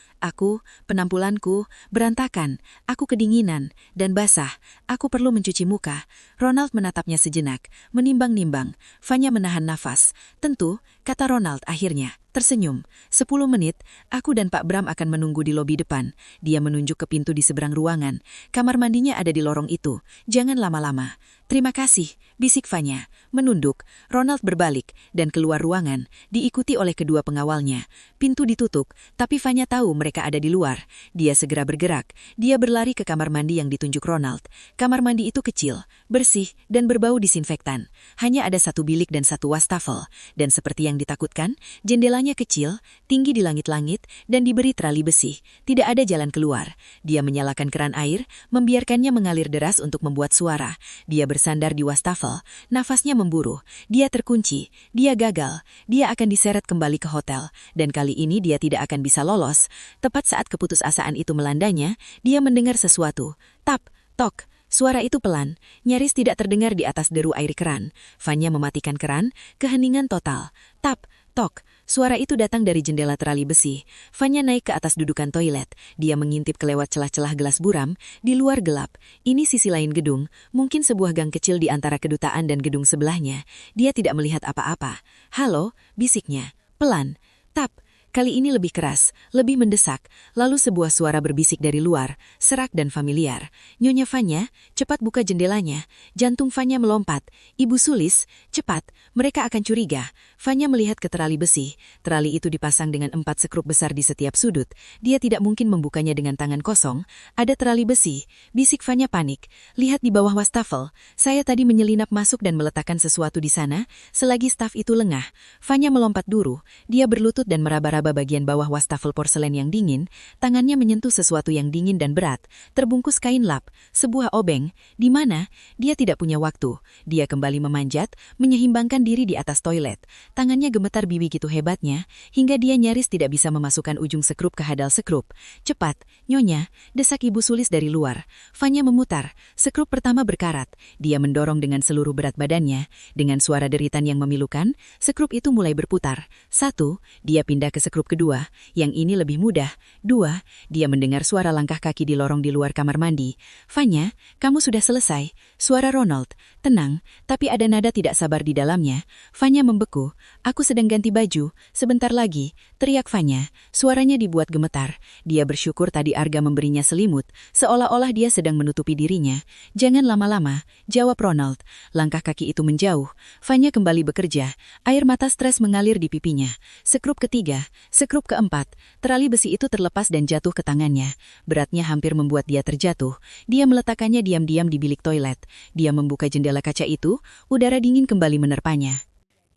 Penampulanku, berantakan. Aku kedinginan dan basah. Aku perlu mencuci muka." Ronald menatapnya sejenak, menimbang-nimbang. Fanya menahan nafas. "Tentu," kata Ronald akhirnya. Tersenyum. 10 menit, aku dan Pak Bram akan menunggu di lobi depan." Dia menunjuk ke pintu di seberang ruangan. "Kamar mandinya ada di lorong itu. Jangan lama-lama." "Terima kasih," bisik Fanya. Menunduk, Ronald berbalik dan keluar ruangan, diikuti oleh kedua pengawalnya. Pintu ditutup, tapi Fanya tahu mereka ada di luar. Dia segera bergerak. Dia berlari ke kamar mandi yang ditunjuk Ronald. Kamar mandi itu kecil, bersih, dan berbau disinfektan. Hanya ada satu bilik dan satu wastafel. Dan seperti yang ditakutkan, jendelanya kecil, tinggi di langit-langit, dan diberi terali besi. Tidak ada jalan keluar. Dia menyalakan keran air, membiarkannya mengalir deras untuk membuat suara. Dia bersandar di wastafel, nafasnya memburu. Dia terkunci, dia gagal, dia akan diseret kembali ke hotel. Dan kali ini dia tidak akan bisa lolos. Tepat saat keputusasaan itu melandanya, dia mendengar sesuatu. Tap, tok. Suara itu pelan, nyaris tidak terdengar di atas deru air keran. Fanya mematikan keran, keheningan total. Tap, tok. Suara itu datang dari jendela terali besi. Fanya naik ke atas dudukan toilet. Dia mengintip kelewat celah-celah gelas buram. Di luar gelap. Ini sisi lain gedung, mungkin sebuah gang kecil di antara kedutaan dan gedung sebelahnya. Dia tidak melihat apa-apa. Halo, bisiknya. Pelan. Tap. Kali ini lebih keras, lebih mendesak. Lalu sebuah suara berbisik dari luar, serak dan familiar. Nyonya Fanya, cepat buka jendelanya. Jantung Fanya melompat. Ibu Sulis, cepat, mereka akan curiga. Fanya melihat ke terali besi. Terali itu dipasang dengan 4 sekrup besar di setiap sudut. Dia tidak mungkin membukanya dengan tangan kosong. Ada terali besi. Bisik Fanya panik. Lihat di bawah wastafel. Saya tadi menyelinap masuk dan meletakkan sesuatu di sana. Selagi staf itu lengah, Fanya melompat duru. Dia berlutut dan meraba-raba bagian bawah wastafel porselen yang dingin, tangannya menyentuh sesuatu yang dingin dan berat, terbungkus kain lap, sebuah obeng, di mana dia tidak punya waktu. Dia kembali memanjat, menyeimbangkan diri di atas toilet. Tangannya gemetar begitu hebatnya, hingga dia nyaris tidak bisa memasukkan ujung sekrup ke hadal sekrup. Cepat, Nyonya, desak Ibu Sulis dari luar. Fanya memutar, sekrup pertama berkarat. Dia mendorong dengan seluruh berat badannya. Dengan suara deritan yang memilukan, sekrup itu mulai berputar. 1, dia pindah ke sekrup kedua, yang ini lebih mudah. 2, dia mendengar suara langkah kaki di lorong di luar kamar mandi. Fanya, kamu sudah selesai. Suara Ronald, tenang, tapi ada nada tidak sabar di dalamnya. Fanya membeku. Aku sedang ganti baju, sebentar lagi, teriak Fanya. Suaranya dibuat gemetar. Dia bersyukur tadi Arga memberinya selimut, seolah-olah dia sedang menutupi dirinya. Jangan lama-lama, jawab Ronald. Langkah kaki itu menjauh. Fanya kembali bekerja. Air mata stres mengalir di pipinya. Sekrup ketiga, sekrup keempat, terali besi itu terlepas dan jatuh ke tangannya. Beratnya hampir membuat dia terjatuh. Dia meletakkannya diam-diam di bilik toilet. Dia membuka jendela kaca itu, udara dingin kembali menerpanya.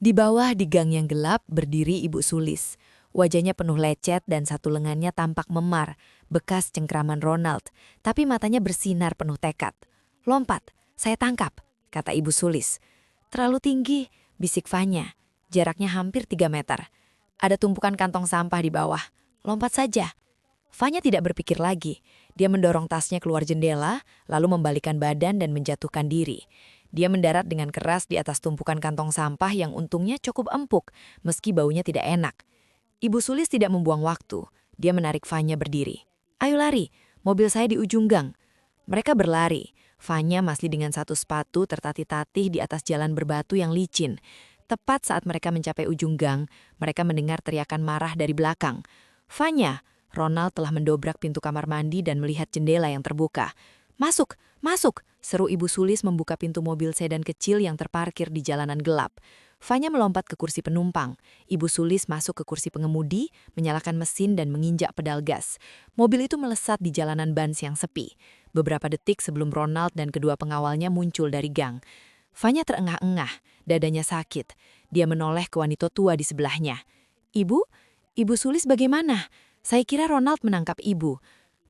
Di bawah di gang yang gelap berdiri Ibu Sulis. Wajahnya penuh lecet dan satu lengannya tampak memar, bekas cengkraman Ronald, tapi matanya bersinar penuh tekad. Lompat, saya tangkap, kata Ibu Sulis. Terlalu tinggi, bisik Fanya. Jaraknya hampir 3 meter. Ada tumpukan kantong sampah di bawah. Lompat saja. Fanya tidak berpikir lagi. Dia mendorong tasnya keluar jendela, lalu membalikkan badan dan menjatuhkan diri. Dia mendarat dengan keras di atas tumpukan kantong sampah yang untungnya cukup empuk, meski baunya tidak enak. Ibu Sulis tidak membuang waktu. Dia menarik Fanya berdiri. Ayo lari, mobil saya di ujung gang. Mereka berlari. Fanya masih dengan satu sepatu tertatih-tatih di atas jalan berbatu yang licin. Tepat saat mereka mencapai ujung gang, mereka mendengar teriakan marah dari belakang. Fanya, Ronald telah mendobrak pintu kamar mandi dan melihat jendela yang terbuka. Masuk, masuk, seru Ibu Sulis membuka pintu mobil sedan kecil yang terparkir di jalanan gelap. Fanya melompat ke kursi penumpang. Ibu Sulis masuk ke kursi pengemudi, menyalakan mesin dan menginjak pedal gas. Mobil itu melesat di jalanan Bans yang sepi. Beberapa detik sebelum Ronald dan kedua pengawalnya muncul dari gang. Fanya terengah-engah, dadanya sakit. Dia menoleh ke wanita tua di sebelahnya. Ibu? Ibu Sulis bagaimana? Saya kira Ronald menangkap ibu.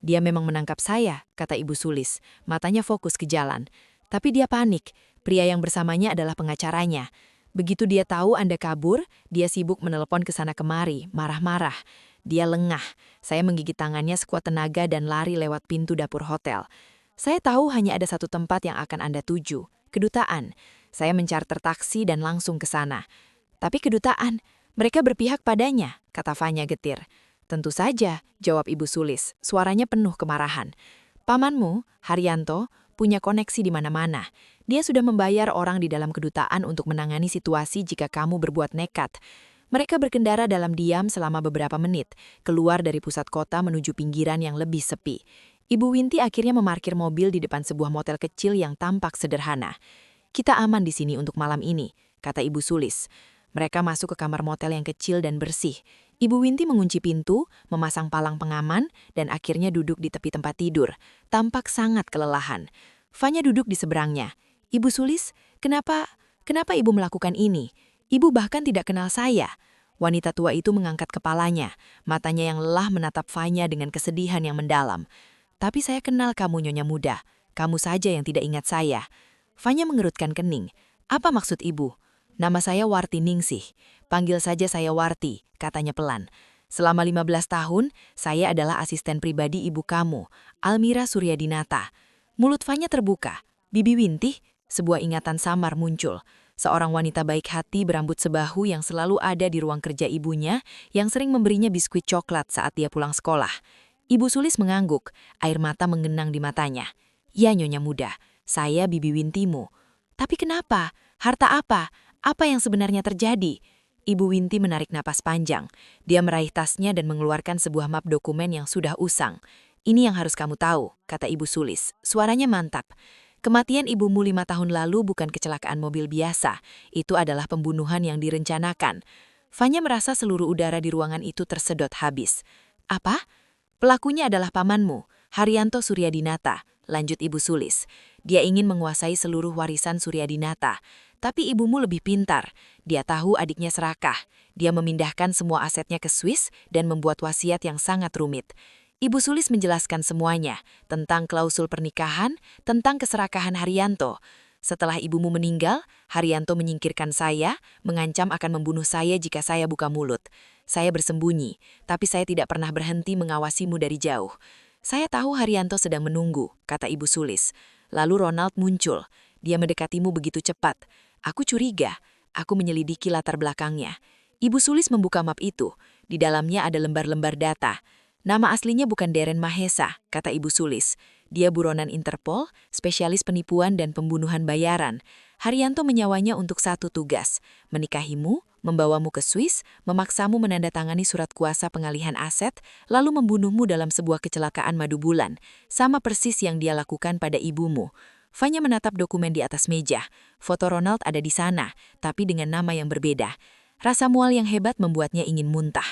Dia memang menangkap saya, kata Ibu Sulis. Matanya fokus ke jalan. Tapi dia panik. Pria yang bersamanya adalah pengacaranya. Begitu dia tahu Anda kabur, dia sibuk menelepon ke sana kemari, marah-marah. Dia lengah. Saya menggigit tangannya sekuat tenaga dan lari lewat pintu dapur hotel. Saya tahu hanya ada satu tempat yang akan Anda tuju. Kedutaan. Saya mencharter taksi dan langsung ke sana. Tapi kedutaan, mereka berpihak padanya, kata Fanya getir. Tentu saja, jawab Ibu Sulis, suaranya penuh kemarahan. Pamanmu, Haryanto, punya koneksi di mana-mana. Dia sudah membayar orang di dalam kedutaan untuk menangani situasi jika kamu berbuat nekat. Mereka berkendara dalam diam selama beberapa menit, keluar dari pusat kota menuju pinggiran yang lebih sepi. Ibu Winti akhirnya memarkir mobil di depan sebuah motel kecil yang tampak sederhana. Kita aman di sini untuk malam ini, kata Ibu Sulis. Mereka masuk ke kamar motel yang kecil dan bersih. Ibu Winti mengunci pintu, memasang palang pengaman, dan akhirnya duduk di tepi tempat tidur. Tampak sangat kelelahan. Fanya duduk di seberangnya. Ibu Sulis, kenapa ibu melakukan ini? Ibu bahkan tidak kenal saya. Wanita tua itu mengangkat kepalanya, matanya yang lelah menatap Fanya dengan kesedihan yang mendalam. Tapi saya kenal kamu, Nyonya Muda. Kamu saja yang tidak ingat saya. Fanya mengerutkan kening. Apa maksud ibu? Nama saya Warti Ningsih. Panggil saja saya Warti, katanya pelan. Selama 15 tahun, saya adalah asisten pribadi ibu kamu, Almira Suryadinata. Mulut Fanya terbuka. Bibi Winti, sebuah ingatan samar muncul. Seorang wanita baik hati berambut sebahu yang selalu ada di ruang kerja ibunya, yang sering memberinya biskuit coklat saat dia pulang sekolah. Ibu Sulis mengangguk, air mata menggenang di matanya. Ya, Nyonya Muda, saya Bibi Wintimu. Tapi kenapa? Harta apa? Apa yang sebenarnya terjadi? Ibu Winti menarik napas panjang. Dia meraih tasnya dan mengeluarkan sebuah map dokumen yang sudah usang. Ini yang harus kamu tahu, kata Ibu Sulis. Suaranya mantap. Kematian ibumu 5 tahun lalu bukan kecelakaan mobil biasa. Itu adalah pembunuhan yang direncanakan. Fanya merasa seluruh udara di ruangan itu tersedot habis. Apa? Pelakunya adalah pamanmu, Haryanto Suryadinata, lanjut Ibu Sulis. Dia ingin menguasai seluruh warisan Suryadinata. Tapi ibumu lebih pintar. Dia tahu adiknya serakah. Dia memindahkan semua asetnya ke Swiss dan membuat wasiat yang sangat rumit. Ibu Sulis menjelaskan semuanya, tentang klausul pernikahan, tentang keserakahan Haryanto. Setelah ibumu meninggal, Haryanto menyingkirkan saya, mengancam akan membunuh saya jika saya buka mulut. Saya bersembunyi, tapi saya tidak pernah berhenti mengawasimu dari jauh. Saya tahu Haryanto sedang menunggu, kata Ibu Sulis. Lalu Ronald muncul. Dia mendekatimu begitu cepat. Aku curiga. Aku menyelidiki latar belakangnya. Ibu Sulis membuka map itu. Di dalamnya ada lembar-lembar data. Nama aslinya bukan Deren Mahesa, kata Ibu Sulis. Dia buronan Interpol, spesialis penipuan dan pembunuhan bayaran. Haryanto menyawanya untuk satu tugas, menikahimu, membawamu ke Swiss, memaksamu menandatangani surat kuasa pengalihan aset, lalu membunuhmu dalam sebuah kecelakaan madu bulan, sama persis yang dia lakukan pada ibumu. Fanya menatap dokumen di atas meja. Foto Ronald ada di sana, tapi dengan nama yang berbeda. Rasa mual yang hebat membuatnya ingin muntah.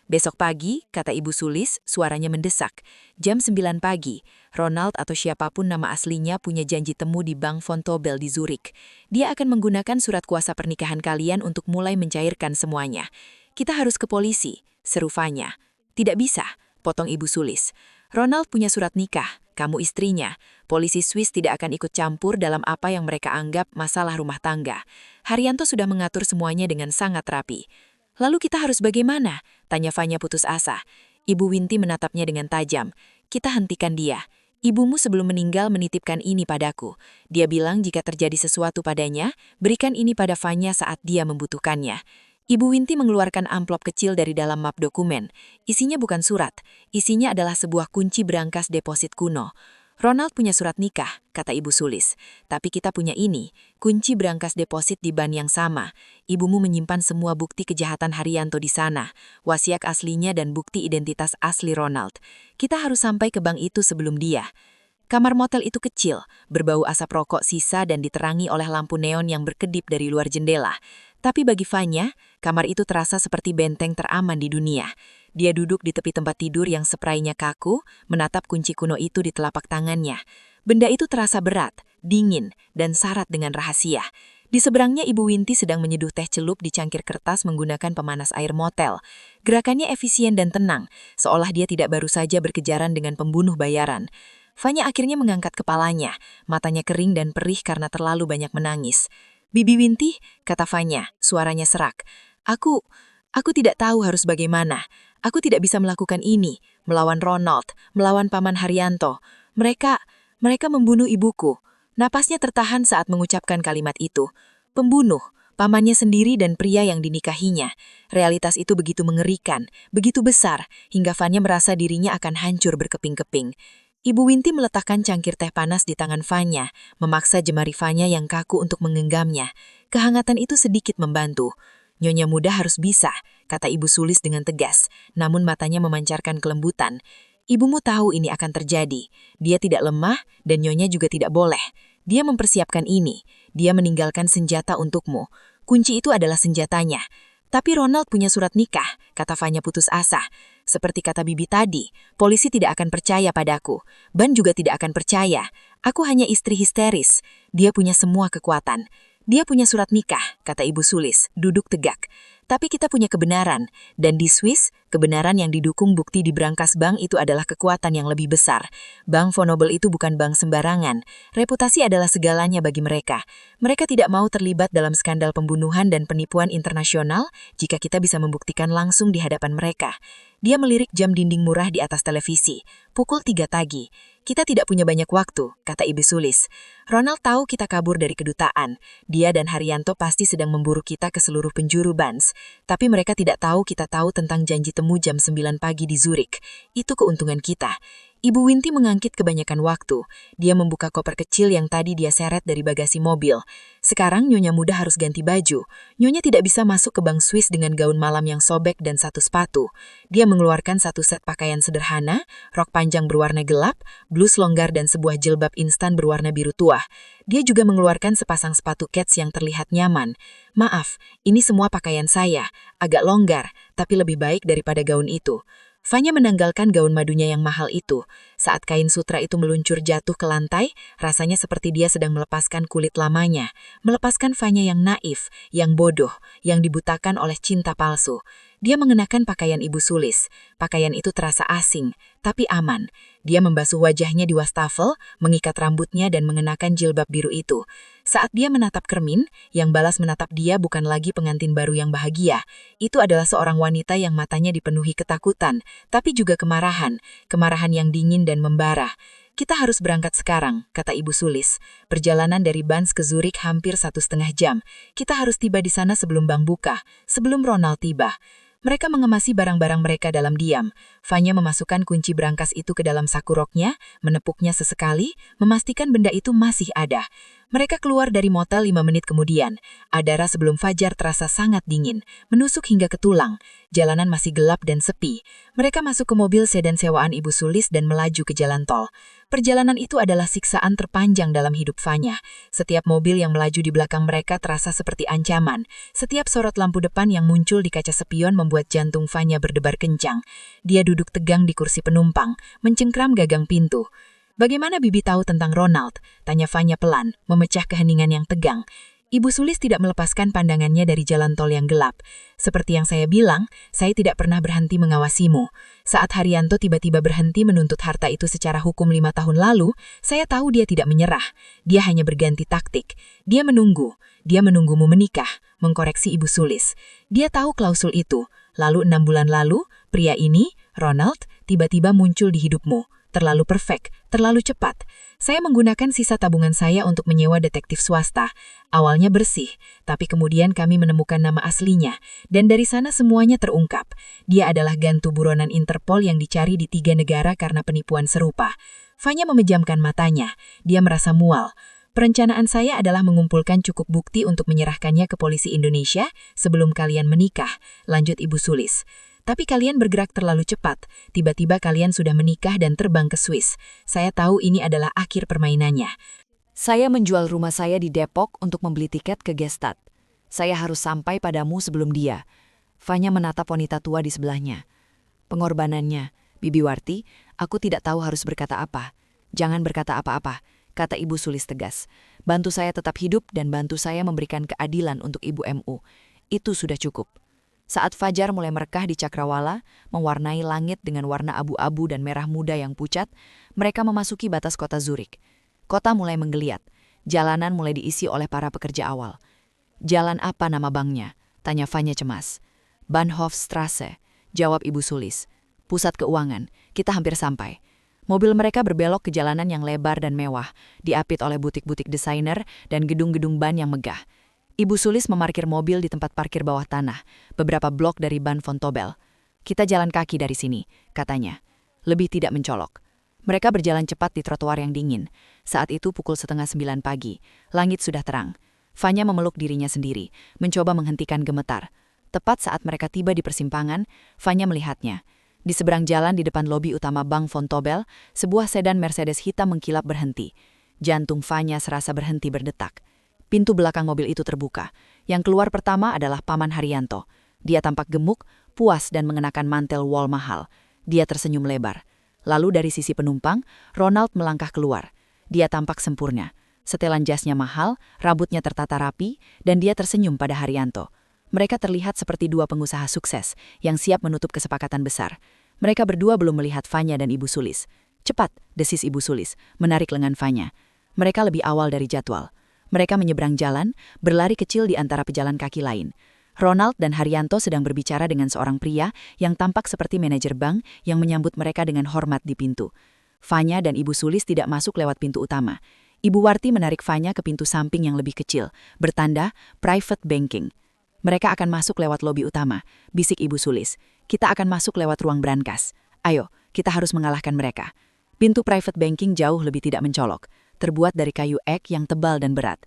Besok pagi, kata Ibu Sulis, suaranya mendesak. Jam 9 pagi, Ronald atau siapapun nama aslinya punya janji temu di Bank Vontobel di Zurich. Dia akan menggunakan surat kuasa pernikahan kalian untuk mulai mencairkan semuanya. Kita harus ke polisi, seru Fanya. Tidak bisa, potong Ibu Sulis. Ronald punya surat nikah, kamu istrinya. Polisi Swiss tidak akan ikut campur dalam apa yang mereka anggap masalah rumah tangga. Haryanto sudah mengatur semuanya dengan sangat rapi. Lalu kita harus bagaimana? Tanya Fanya putus asa. Ibu Winti menatapnya dengan tajam. Kita hentikan dia. Ibumu sebelum meninggal menitipkan ini padaku. Dia bilang jika terjadi sesuatu padanya, berikan ini pada Fanya saat dia membutuhkannya. Ibu Winti mengeluarkan amplop kecil dari dalam map dokumen. Isinya bukan surat. Isinya adalah sebuah kunci berangkas deposit kuno. Ronald punya surat nikah, kata Ibu Sulis. Tapi kita punya ini, kunci berangkas deposit di bank yang sama. Ibumu menyimpan semua bukti kejahatan Haryanto di sana, wasiat aslinya dan bukti identitas asli Ronald. Kita harus sampai ke bank itu sebelum dia. Kamar motel itu kecil, berbau asap rokok sisa dan diterangi oleh lampu neon yang berkedip dari luar jendela. Tapi bagi Fanya, kamar itu terasa seperti benteng teraman di dunia. Dia duduk di tepi tempat tidur yang seprainya kaku, menatap kunci kuno itu di telapak tangannya. Benda itu terasa berat, dingin, dan syarat dengan rahasia. Di seberangnya Ibu Winti sedang menyeduh teh celup di cangkir kertas menggunakan pemanas air motel. Gerakannya efisien dan tenang, seolah dia tidak baru saja berkejaran dengan pembunuh bayaran. Fanya akhirnya mengangkat kepalanya, matanya kering dan perih karena terlalu banyak menangis. Bibi Winti, kata Fanya, suaranya serak. Aku tidak tahu harus bagaimana. Aku tidak bisa melakukan ini, melawan Ronald, melawan Paman Haryanto. Mereka membunuh ibuku. Napasnya tertahan saat mengucapkan kalimat itu. Pembunuh, pamannya sendiri dan pria yang dinikahinya. Realitas itu begitu mengerikan, begitu besar, hingga Fanya merasa dirinya akan hancur berkeping-keping. Ibu Winti meletakkan cangkir teh panas di tangan Fanya, memaksa jemari Fanya yang kaku untuk menggenggamnya. Kehangatan itu sedikit membantu. Nyonya Muda harus bisa, kata Ibu Sulis dengan tegas, namun matanya memancarkan kelembutan. Ibumu tahu ini akan terjadi. Dia tidak lemah dan Nyonya juga tidak boleh. Dia mempersiapkan ini. Dia meninggalkan senjata untukmu. Kunci itu adalah senjatanya. Tapi Ronald punya surat nikah, kata Vanya putus asa. Seperti kata Bibi tadi, polisi tidak akan percaya padaku. Ban juga tidak akan percaya. Aku hanya istri histeris. Dia punya semua kekuatan. Dia punya surat nikah, kata Ibu Sulis, duduk tegak. Tapi kita punya kebenaran, dan di Swiss, kebenaran yang didukung bukti di brankas bank itu adalah kekuatan yang lebih besar. Bank Vonoville itu bukan bank sembarangan. Reputasi adalah segalanya bagi mereka. Mereka tidak mau terlibat dalam skandal pembunuhan dan penipuan internasional jika kita bisa membuktikan langsung di hadapan mereka. Dia melirik jam dinding murah di atas televisi. Pukul 3 pagi. Kita tidak punya banyak waktu, kata Ibu Sulis. Ronald tahu kita kabur dari kedutaan. Dia dan Haryanto pasti sedang memburu kita ke seluruh penjuru Bans. Tapi mereka tidak tahu kita tahu tentang janji temu jam 9 pagi di Zurich. Itu keuntungan kita. Ibu Winti mengangkit kebanyakan waktu. Dia membuka koper kecil yang tadi dia seret dari bagasi mobil. Sekarang Nyonya muda harus ganti baju. Nyonya tidak bisa masuk ke bank Swiss dengan gaun malam yang sobek dan satu sepatu. Dia mengeluarkan satu set pakaian sederhana, rok panjang berwarna gelap, blus longgar dan sebuah jilbab instan berwarna biru tua. Dia juga mengeluarkan sepasang sepatu kets yang terlihat nyaman. Maaf, ini semua pakaian saya. Agak longgar, tapi lebih baik daripada gaun itu. Vanya menanggalkan gaun madunya yang mahal itu. Saat kain sutra itu meluncur jatuh ke lantai, rasanya seperti dia sedang melepaskan kulit lamanya. Melepaskan Vanya yang naif, yang bodoh, yang dibutakan oleh cinta palsu. Dia mengenakan pakaian Ibu Sulis. Pakaian itu terasa asing, tapi aman. Dia membasuh wajahnya di wastafel, mengikat rambutnya dan mengenakan jilbab biru itu. Saat dia menatap Kermin, yang balas menatap dia bukan lagi pengantin baru yang bahagia. Itu adalah seorang wanita yang matanya dipenuhi ketakutan, tapi juga kemarahan. Kemarahan yang dingin dan membara. Kita harus berangkat sekarang, kata Ibu Sulis. Perjalanan dari Bans ke Zurich hampir 1,5 jam. Kita harus tiba di sana sebelum bank buka, sebelum Ronald tiba. Mereka mengemasi barang-barang mereka dalam diam. Vanya memasukkan kunci brankas itu ke dalam saku roknya, menepuknya sesekali, memastikan benda itu masih ada. Mereka keluar dari motel 5 menit kemudian. Adara sebelum fajar terasa sangat dingin, menusuk hingga ke tulang. Jalanan masih gelap dan sepi. Mereka masuk ke mobil sedan sewaan Ibu Sulis dan melaju ke jalan tol. Perjalanan itu adalah siksaan terpanjang dalam hidup Vanya. Setiap mobil yang melaju di belakang mereka terasa seperti ancaman. Setiap sorot lampu depan yang muncul di kaca spion membuat jantung Vanya berdebar kencang. Dia duduk tegang di kursi penumpang, mencengkram gagang pintu. Bagaimana Bibi tahu tentang Ronald? Tanya Vanya pelan, memecah keheningan yang tegang. Ibu Sulis tidak melepaskan pandangannya dari jalan tol yang gelap. Seperti yang saya bilang, saya tidak pernah berhenti mengawasimu. Saat Haryanto tiba-tiba berhenti menuntut harta itu secara hukum 5 tahun lalu, saya tahu dia tidak menyerah. Dia hanya berganti taktik. Dia menunggu. Dia menunggumu menikah, mengkoreksi Ibu Sulis. Dia tahu klausul itu. Lalu 6 bulan lalu, pria ini, Ronald, tiba-tiba muncul di hidupmu. Terlalu perfect, terlalu cepat. Saya menggunakan sisa tabungan saya untuk menyewa detektif swasta. Awalnya bersih, tapi kemudian kami menemukan nama aslinya. Dan dari sana semuanya terungkap. Dia adalah gantu buronan Interpol yang dicari di 3 negara karena penipuan serupa. Vanya memejamkan matanya. Dia merasa mual. Perencanaan saya adalah mengumpulkan cukup bukti untuk menyerahkannya ke polisi Indonesia sebelum kalian menikah, lanjut Ibu Sulis. Tapi kalian bergerak terlalu cepat. Tiba-tiba kalian sudah menikah dan terbang ke Swiss. Saya tahu ini adalah akhir permainannya. Saya menjual rumah saya di Depok untuk membeli tiket ke Gestad. Saya harus sampai padamu sebelum dia. Vanya menatap wanita tua di sebelahnya. Pengorbanannya, Bibi Warti, aku tidak tahu harus berkata apa. Jangan berkata apa-apa, kata Ibu Sulis tegas. Bantu saya tetap hidup dan bantu saya memberikan keadilan untuk Ibu MU. Itu sudah cukup. Saat fajar mulai merekah di Cakrawala, mewarnai langit dengan warna abu-abu dan merah muda yang pucat, mereka memasuki batas kota Zurich. Kota mulai menggeliat. Jalanan mulai diisi oleh para pekerja awal. Jalan apa nama banknya? Tanya Vanya cemas. Bahnhofstrasse, jawab Ibu Sulis. Pusat keuangan, kita hampir sampai. Mobil mereka berbelok ke jalanan yang lebar dan mewah, diapit oleh butik-butik desainer dan gedung-gedung ban yang megah. Ibu Sulis memarkir mobil di tempat parkir bawah tanah, beberapa blok dari Ban Vontobel. Kita jalan kaki dari sini, katanya. Lebih tidak mencolok. Mereka berjalan cepat di trotoar yang dingin. Saat itu pukul 8:30 pagi. Langit sudah terang. Vanya memeluk dirinya sendiri, mencoba menghentikan gemetar. Tepat saat mereka tiba di persimpangan, Vanya melihatnya. Di seberang jalan di depan lobi utama Bank Vontobel, sebuah sedan Mercedes hitam mengkilap berhenti. Jantung Fanya serasa berhenti berdetak. Pintu belakang mobil itu terbuka. Yang keluar pertama adalah Paman Haryanto. Dia tampak gemuk, puas dan mengenakan mantel wol mahal. Dia tersenyum lebar. Lalu dari sisi penumpang, Ronald melangkah keluar. Dia tampak sempurna. Setelan jasnya mahal, rambutnya tertata rapi, dan dia tersenyum pada Haryanto. Mereka terlihat seperti dua pengusaha sukses yang siap menutup kesepakatan besar. Mereka berdua belum melihat Fanya dan Ibu Sulis. Cepat, desis Ibu Sulis, menarik lengan Fanya. Mereka lebih awal dari jadwal. Mereka menyeberang jalan, berlari kecil di antara pejalan kaki lain. Ronald dan Haryanto sedang berbicara dengan seorang pria yang tampak seperti manajer bank yang menyambut mereka dengan hormat di pintu. Fanya dan Ibu Sulis tidak masuk lewat pintu utama. Ibu Warti menarik Fanya ke pintu samping yang lebih kecil, bertanda private banking. Mereka akan masuk lewat lobi utama, bisik Ibu Sulis. Kita akan masuk lewat ruang brankas. Ayo, kita harus mengalahkan mereka. Pintu private banking jauh lebih tidak mencolok, terbuat dari kayu ek yang tebal dan berat.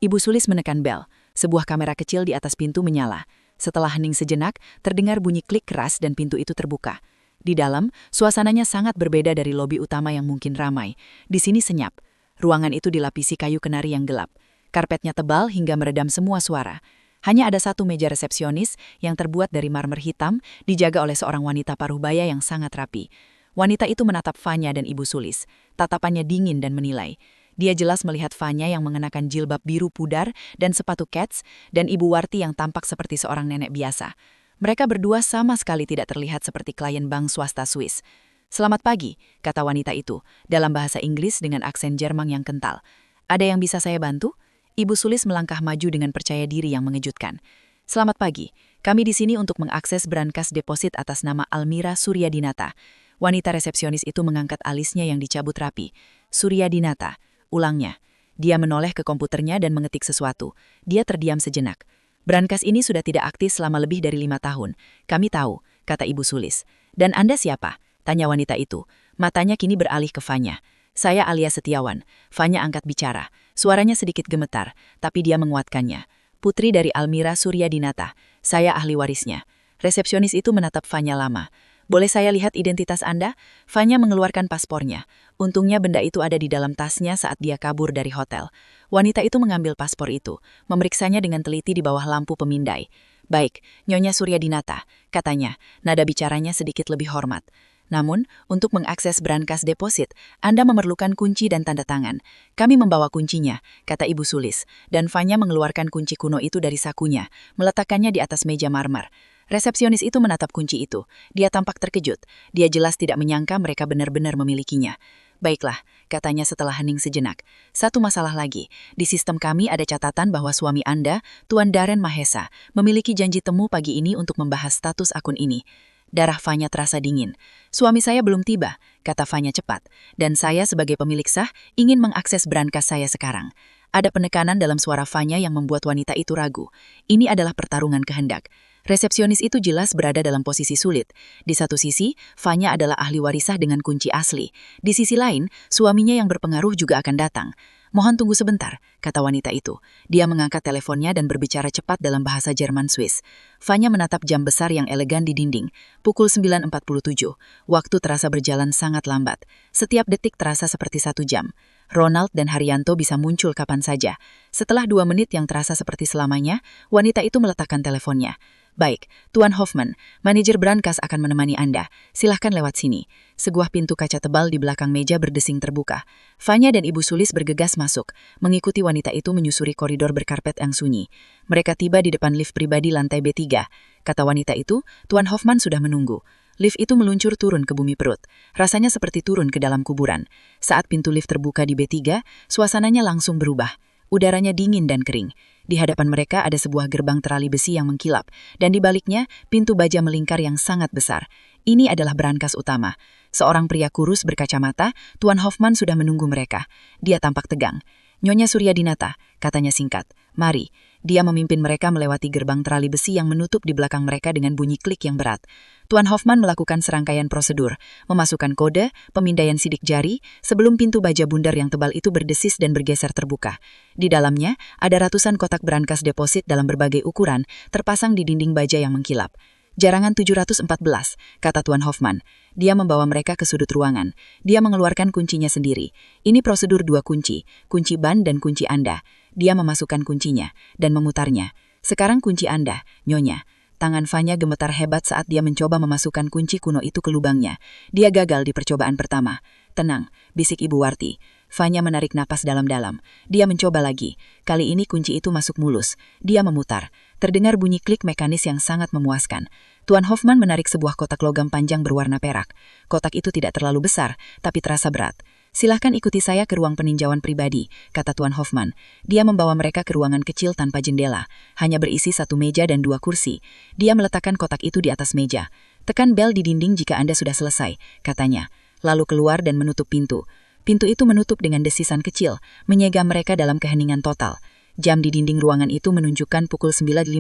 Ibu Sulis menekan bel. Sebuah kamera kecil di atas pintu menyala. Setelah hening sejenak, terdengar bunyi klik keras dan pintu itu terbuka. Di dalam, suasananya sangat berbeda dari lobi utama yang mungkin ramai. Di sini senyap. Ruangan itu dilapisi kayu kenari yang gelap. Karpetnya tebal hingga meredam semua suara. Hanya ada satu meja resepsionis yang terbuat dari marmer hitam, dijaga oleh seorang wanita paruh-baya yang sangat rapi. Wanita itu menatap Fanya dan Ibu Sulis. Tatapannya dingin dan menilai. Dia jelas melihat Fanya yang mengenakan jilbab biru pudar dan sepatu kets, dan Ibu Warti yang tampak seperti seorang nenek biasa. Mereka berdua sama sekali tidak terlihat seperti klien bank swasta Swiss. "Selamat pagi," kata wanita itu, dalam bahasa Inggris dengan aksen Jerman yang kental. "Ada yang bisa saya bantu?" Ibu Sulis melangkah maju dengan percaya diri yang mengejutkan. "Selamat pagi, kami di sini untuk mengakses brankas deposit atas nama Almira Suryadinata." Wanita resepsionis itu mengangkat alisnya yang dicabut rapi. "Suryadinata," ulangnya. Dia menoleh ke komputernya dan mengetik sesuatu. Dia terdiam sejenak. "Brankas ini sudah tidak aktif selama lebih dari 5 tahun. Kami tahu," kata Ibu Sulis. "Dan Anda siapa?" tanya wanita itu. Matanya kini beralih ke Fanya. "Saya Alia Setiawan." Fanya angkat bicara. Suaranya sedikit gemetar, tapi dia menguatkannya. "Putri dari Almira Suryadinata. Saya ahli warisnya." Resepsionis itu menatap Fanya lama. "Boleh saya lihat identitas Anda?" Fanya mengeluarkan paspornya. Untungnya benda itu ada di dalam tasnya saat dia kabur dari hotel. Wanita itu mengambil paspor itu, memeriksanya dengan teliti di bawah lampu pemindai. "Baik, Nyonya Suryadinata," katanya, nada bicaranya sedikit lebih hormat. "Namun, untuk mengakses brankas deposit, Anda memerlukan kunci dan tanda tangan. Kami membawa kuncinya," kata Ibu Sulis, dan Fanya mengeluarkan kunci kuno itu dari sakunya, meletakkannya di atas meja marmer. Resepsionis itu menatap kunci itu. Dia tampak terkejut. Dia jelas tidak menyangka mereka benar-benar memilikinya. "Baiklah," katanya setelah hening sejenak. "Satu masalah lagi. Di sistem kami ada catatan bahwa suami Anda, Tuan Darren Mahesa, memiliki janji temu pagi ini untuk membahas status akun ini." Darah Fanya terasa dingin. "Suami saya belum tiba," kata Fanya cepat. "Dan saya sebagai pemilik sah ingin mengakses brankas saya sekarang." Ada penekanan dalam suara Fanya yang membuat wanita itu ragu. Ini adalah pertarungan kehendak. Resepsionis itu jelas berada dalam posisi sulit. Di satu sisi, Fanya adalah ahli warisah dengan kunci asli. Di sisi lain, suaminya yang berpengaruh juga akan datang. "Mohon tunggu sebentar," kata wanita itu. Dia mengangkat teleponnya dan berbicara cepat dalam bahasa Jerman Swiss. Fanya menatap jam besar yang elegan di dinding. Pukul 9.47. Waktu terasa berjalan sangat lambat. Setiap detik terasa seperti 1 jam. Ronald dan Haryanto bisa muncul kapan saja. Setelah 2 menit yang terasa seperti selamanya, wanita itu meletakkan teleponnya. "Baik, Tuan Hoffman, manajer brankas akan menemani Anda. Silahkan lewat sini." Sebuah pintu kaca tebal di belakang meja berdesing terbuka. Fanya dan Ibu Sulis bergegas masuk, mengikuti wanita itu menyusuri koridor berkarpet yang sunyi. Mereka tiba di depan lift pribadi lantai B3. Kata wanita itu, Tuan Hoffman sudah menunggu. Lift itu meluncur turun ke bumi perut. Rasanya seperti turun ke dalam kuburan. Saat pintu lift terbuka di B3, suasananya langsung berubah. Udaranya dingin dan kering. Di hadapan mereka ada sebuah gerbang terali besi yang mengkilap, dan di baliknya pintu baja melingkar yang sangat besar. Ini adalah brankas utama. Seorang pria kurus berkacamata, Tuan Hoffman sudah menunggu mereka. Dia tampak tegang. "Nyonya Suryadinata," katanya singkat. "Mari." Dia memimpin mereka melewati gerbang terali besi yang menutup di belakang mereka dengan bunyi klik yang berat. Tuan Hoffman melakukan serangkaian prosedur, memasukkan kode, pemindaian sidik jari, sebelum pintu baja bundar yang tebal itu berdesis dan bergeser terbuka. Di dalamnya, ada ratusan kotak brankas deposit dalam berbagai ukuran, terpasang di dinding baja yang mengkilap. "Jarangan 714, kata Tuan Hoffman. Dia membawa mereka ke sudut ruangan. Dia mengeluarkan kuncinya sendiri. Ini prosedur 2 kunci, kunci ban dan kunci Anda. Dia memasukkan kuncinya dan memutarnya. Sekarang kunci Anda, Nyonya. Tangan Fanya gemetar hebat saat dia mencoba memasukkan kunci kuno itu ke lubangnya. Dia gagal di percobaan pertama. Tenang, bisik Ibu Warti. Fanya menarik napas dalam-dalam. Dia mencoba lagi. Kali ini kunci itu masuk mulus. Dia memutar. Terdengar bunyi klik mekanis yang sangat memuaskan. Tuan Hoffman menarik sebuah kotak logam panjang berwarna perak. Kotak itu tidak terlalu besar, tapi terasa berat. Silahkan ikuti saya ke ruang peninjauan pribadi, kata Tuan Hoffman. Dia membawa mereka ke ruangan kecil tanpa jendela. Hanya berisi 1 meja dan 2 kursi. Dia meletakkan kotak itu di atas meja. Tekan bel di dinding jika Anda sudah selesai, katanya. Lalu keluar dan menutup pintu. Pintu itu menutup dengan desisan kecil, menyegam mereka dalam keheningan total. Jam di dinding ruangan itu menunjukkan pukul 9.56.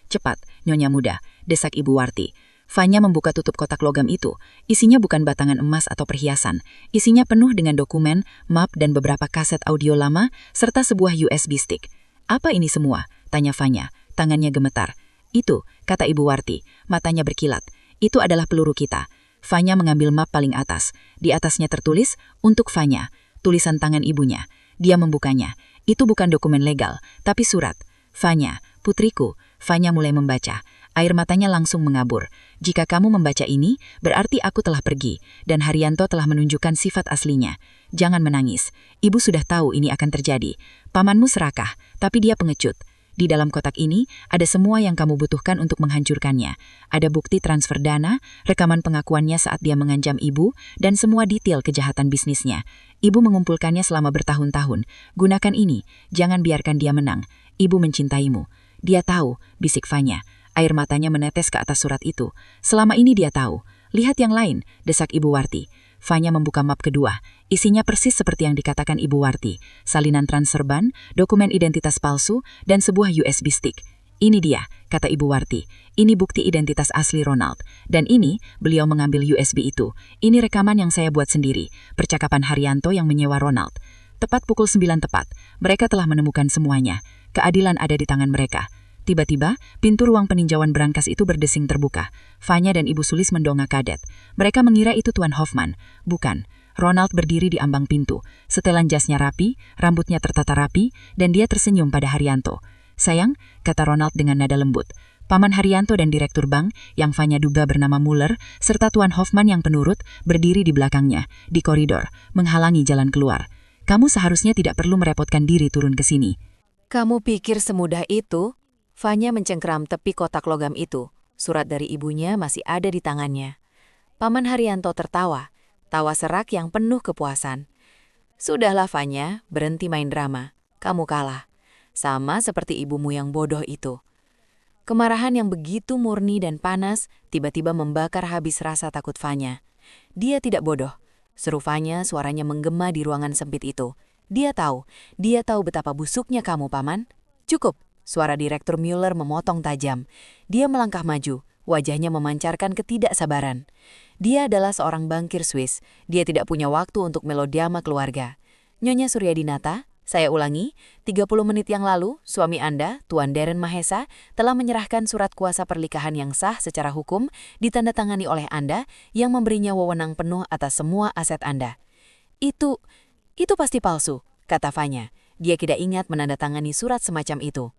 Cepat, Nyonya Muda, desak Ibu Warti. Fanya membuka tutup kotak logam itu. Isinya bukan batangan emas atau perhiasan. Isinya penuh dengan dokumen, map, dan beberapa kaset audio lama, serta sebuah USB stick. Apa ini semua? Tanya Fanya. Tangannya gemetar. Itu, kata Ibu Warti. Matanya berkilat. Itu adalah peluru kita. Fanya mengambil map paling atas. Di atasnya tertulis, untuk Fanya. Tulisan tangan ibunya. Dia membukanya. Itu bukan dokumen legal, tapi surat. Fanya, putriku. Fanya mulai membaca. Air matanya langsung mengabur. Jika kamu membaca ini, berarti aku telah pergi, dan Haryanto telah menunjukkan sifat aslinya. Jangan menangis. Ibu sudah tahu ini akan terjadi. Pamanmu serakah, tapi dia pengecut. Di dalam kotak ini, ada semua yang kamu butuhkan untuk menghancurkannya. Ada bukti transfer dana, rekaman pengakuannya saat dia mengancam ibu, dan semua detail kejahatan bisnisnya. Ibu mengumpulkannya selama bertahun-tahun. Gunakan ini, jangan biarkan dia menang. Ibu mencintaimu. Dia tahu, bisik Fanya. Air matanya menetes ke atas surat itu. Selama ini dia tahu. Lihat yang lain, desak Ibu Warti. Fanya membuka map kedua. Isinya persis seperti yang dikatakan Ibu Warti. Salinan transfer ban, dokumen identitas palsu, dan sebuah USB stick. Ini dia, kata Ibu Warti. Ini bukti identitas asli Ronald. Dan ini, beliau mengambil USB itu. Ini rekaman yang saya buat sendiri. Percakapan Haryanto yang menyewa Ronald. Tepat pukul 9 tepat. Mereka telah menemukan semuanya. Keadilan ada di tangan mereka. Tiba-tiba, pintu ruang peninjauan berangkas itu berdesing terbuka. Fanya dan Ibu Sulis mendongak kaget. Mereka mengira itu Tuan Hoffman. Bukan. Ronald berdiri di ambang pintu. Setelan jasnya rapi, rambutnya tertata rapi, dan dia tersenyum pada Haryanto. Sayang, kata Ronald dengan nada lembut. Paman Haryanto dan direktur bank, yang Fanya duga bernama Muller, serta Tuan Hoffman yang penurut, berdiri di belakangnya, di koridor, menghalangi jalan keluar. Kamu seharusnya tidak perlu merepotkan diri turun ke sini. Kamu pikir semudah itu? Fanya mencengkeram tepi kotak logam itu. Surat dari ibunya masih ada di tangannya. Paman Haryanto tertawa. Tawa serak yang penuh kepuasan. Sudahlah Fanya, berhenti main drama. Kamu kalah. Sama seperti ibumu yang bodoh itu. Kemarahan yang begitu murni dan panas tiba-tiba membakar habis rasa takut Fanya. Dia tidak bodoh. Seru Fanya, suaranya menggema di ruangan sempit itu. Dia tahu betapa busuknya kamu, Paman. Cukup. Suara Direktur Mueller memotong tajam. Dia melangkah maju, wajahnya memancarkan ketidaksabaran. Dia adalah seorang bankir Swiss. Dia tidak punya waktu untuk melodrama keluarga. Nyonya Suryadinata, saya ulangi, 30 menit yang lalu, suami Anda, Tuan Darren Mahesa, telah menyerahkan surat kuasa pernikahan yang sah secara hukum ditandatangani oleh Anda yang memberinya wewenang penuh atas semua aset Anda. Itu pasti palsu, kata Fanya. Dia tidak ingat menandatangani surat semacam itu.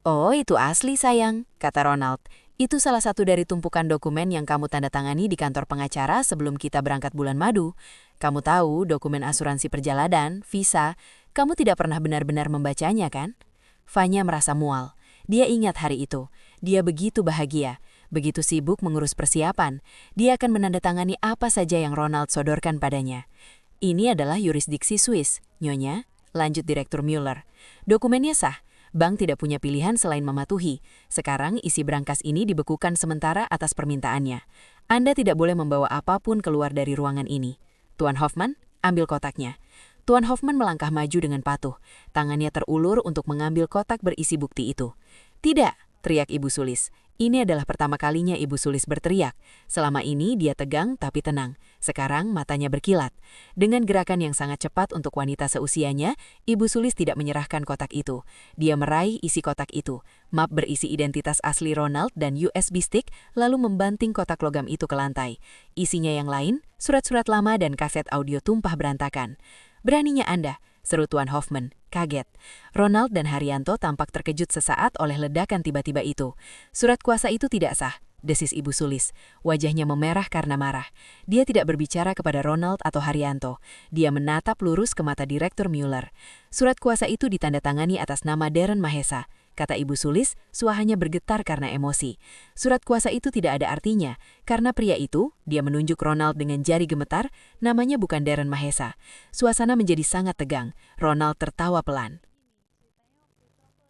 Oh, itu asli sayang, kata Ronald. Itu salah satu dari tumpukan dokumen yang kamu tandatangani di kantor pengacara sebelum kita berangkat bulan madu. Kamu tahu dokumen asuransi perjalanan, visa, kamu tidak pernah benar-benar membacanya kan? Fanya merasa mual. Dia ingat hari itu. Dia begitu bahagia, begitu sibuk mengurus persiapan. Dia akan menandatangani apa saja yang Ronald sodorkan padanya. Ini adalah yurisdiksi Swiss, Nyonya, lanjut Direktur Mueller. Dokumennya sah. Bank tidak punya pilihan selain mematuhi. Sekarang isi berangkas ini dibekukan sementara atas permintaannya. Anda tidak boleh membawa apapun keluar dari ruangan ini. Tuan Hoffman, ambil kotaknya. Tuan Hoffman melangkah maju dengan patuh. Tangannya terulur untuk mengambil kotak berisi bukti itu. Tidak, teriak Ibu Sulis. Ini adalah pertama kalinya Ibu Sulis berteriak. Selama ini dia tegang tapi tenang. Sekarang matanya berkilat. Dengan gerakan yang sangat cepat untuk wanita seusianya, Ibu Sulis tidak menyerahkan kotak itu. Dia meraih isi kotak itu. Map berisi identitas asli Ronald dan USB stick, lalu membanting kotak logam itu ke lantai. Isinya yang lain, surat-surat lama dan kaset audio tumpah berantakan. "Beraninya Anda," seru Tuan Hoffman, kaget. Ronald dan Haryanto tampak terkejut sesaat oleh ledakan tiba-tiba itu. "Surat kuasa itu tidak sah," desis Ibu Sulis. Wajahnya memerah karena marah. Dia tidak berbicara kepada Ronald atau Haryanto. Dia menatap lurus ke mata Direktur Mueller. "Surat kuasa itu ditandatangani atas nama Darren Mahesa," kata Ibu Sulis, suaranya bergetar karena emosi. "Surat kuasa itu tidak ada artinya, karena pria itu," dia menunjuk Ronald dengan jari gemetar, "namanya bukan Darren Mahesa." Suasana menjadi sangat tegang. Ronald tertawa pelan.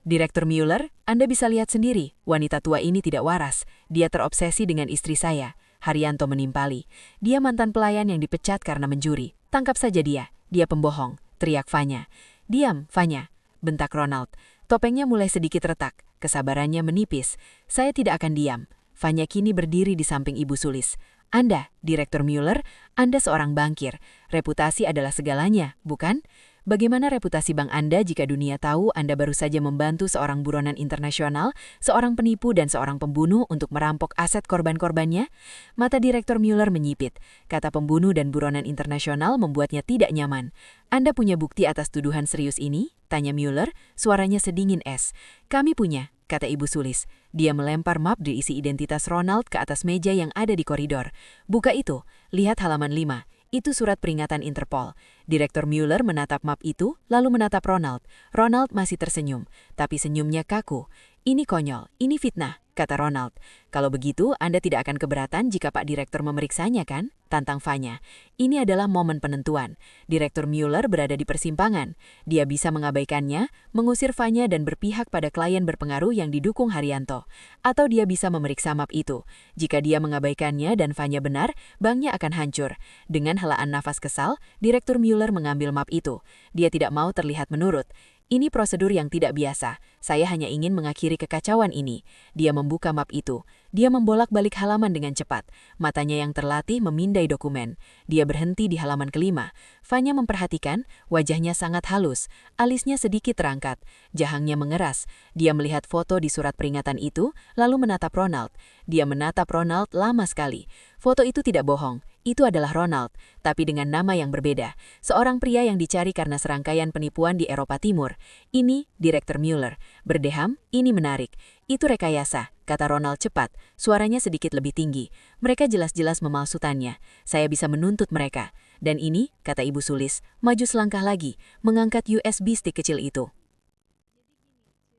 "Direktur Mueller, Anda bisa lihat sendiri, wanita tua ini tidak waras. Dia terobsesi dengan istri saya." Haryanto menimpali. "Dia mantan pelayan yang dipecat karena mencuri. Tangkap saja dia. Dia pembohong," teriak Vanya. "Diam, Vanya," bentak Ronald. Topengnya mulai sedikit retak, kesabarannya menipis. "Saya tidak akan diam." Vanya kini berdiri di samping Ibu Sulis. "Anda, Direktur Mueller, Anda seorang bankir. Reputasi adalah segalanya, bukan? Bagaimana reputasi bank Anda jika dunia tahu Anda baru saja membantu seorang buronan internasional, seorang penipu dan seorang pembunuh untuk merampok aset korban-korbannya?" Mata Direktur Mueller menyipit. Kata pembunuh dan buronan internasional membuatnya tidak nyaman. "Anda punya bukti atas tuduhan serius ini?" tanya Mueller, suaranya sedingin es. "Kami punya," kata Ibu Sulis. Dia melempar map berisi identitas Ronald ke atas meja yang ada di koridor. "Buka itu, lihat halaman 5. Itu surat peringatan Interpol." Direktur Mueller menatap map itu, lalu menatap Ronald. Ronald masih tersenyum, tapi senyumnya kaku. "Ini konyol, ini fitnah," kata Ronald. "Kalau begitu, Anda tidak akan keberatan jika Pak Direktur memeriksanya, kan?" tantang Vanya. Ini adalah momen penentuan. Direktur Mueller berada di persimpangan. Dia bisa mengabaikannya, mengusir Vanya dan berpihak pada klien berpengaruh yang didukung Haryanto. Atau dia bisa memeriksa map itu. Jika dia mengabaikannya dan Vanya benar, banknya akan hancur. Dengan helaan nafas kesal, Direktur Mueller mengambil map itu. Dia tidak mau terlihat menurut. "Ini prosedur yang tidak biasa. Saya hanya ingin mengakhiri kekacauan ini." Dia membuka map itu. Dia membolak-balik halaman dengan cepat. Matanya yang terlatih memindai dokumen. Dia berhenti di halaman kelima. Vanya memperhatikan, wajahnya sangat halus. Alisnya sedikit terangkat. Jahangnya mengeras. Dia melihat foto di surat peringatan itu, lalu menatap Ronald. Dia menatap Ronald lama sekali. Foto itu tidak bohong. Itu adalah Ronald, tapi dengan nama yang berbeda. Seorang pria yang dicari karena serangkaian penipuan di Eropa Timur. "Ini, Direktur Mueller. Berdeham, ini menarik. Itu rekayasa," kata Ronald cepat. Suaranya sedikit lebih tinggi. "Mereka jelas-jelas memalsukannya. Saya bisa menuntut mereka." "Dan ini," kata Ibu Sulis, maju selangkah lagi, mengangkat USB stick kecil itu.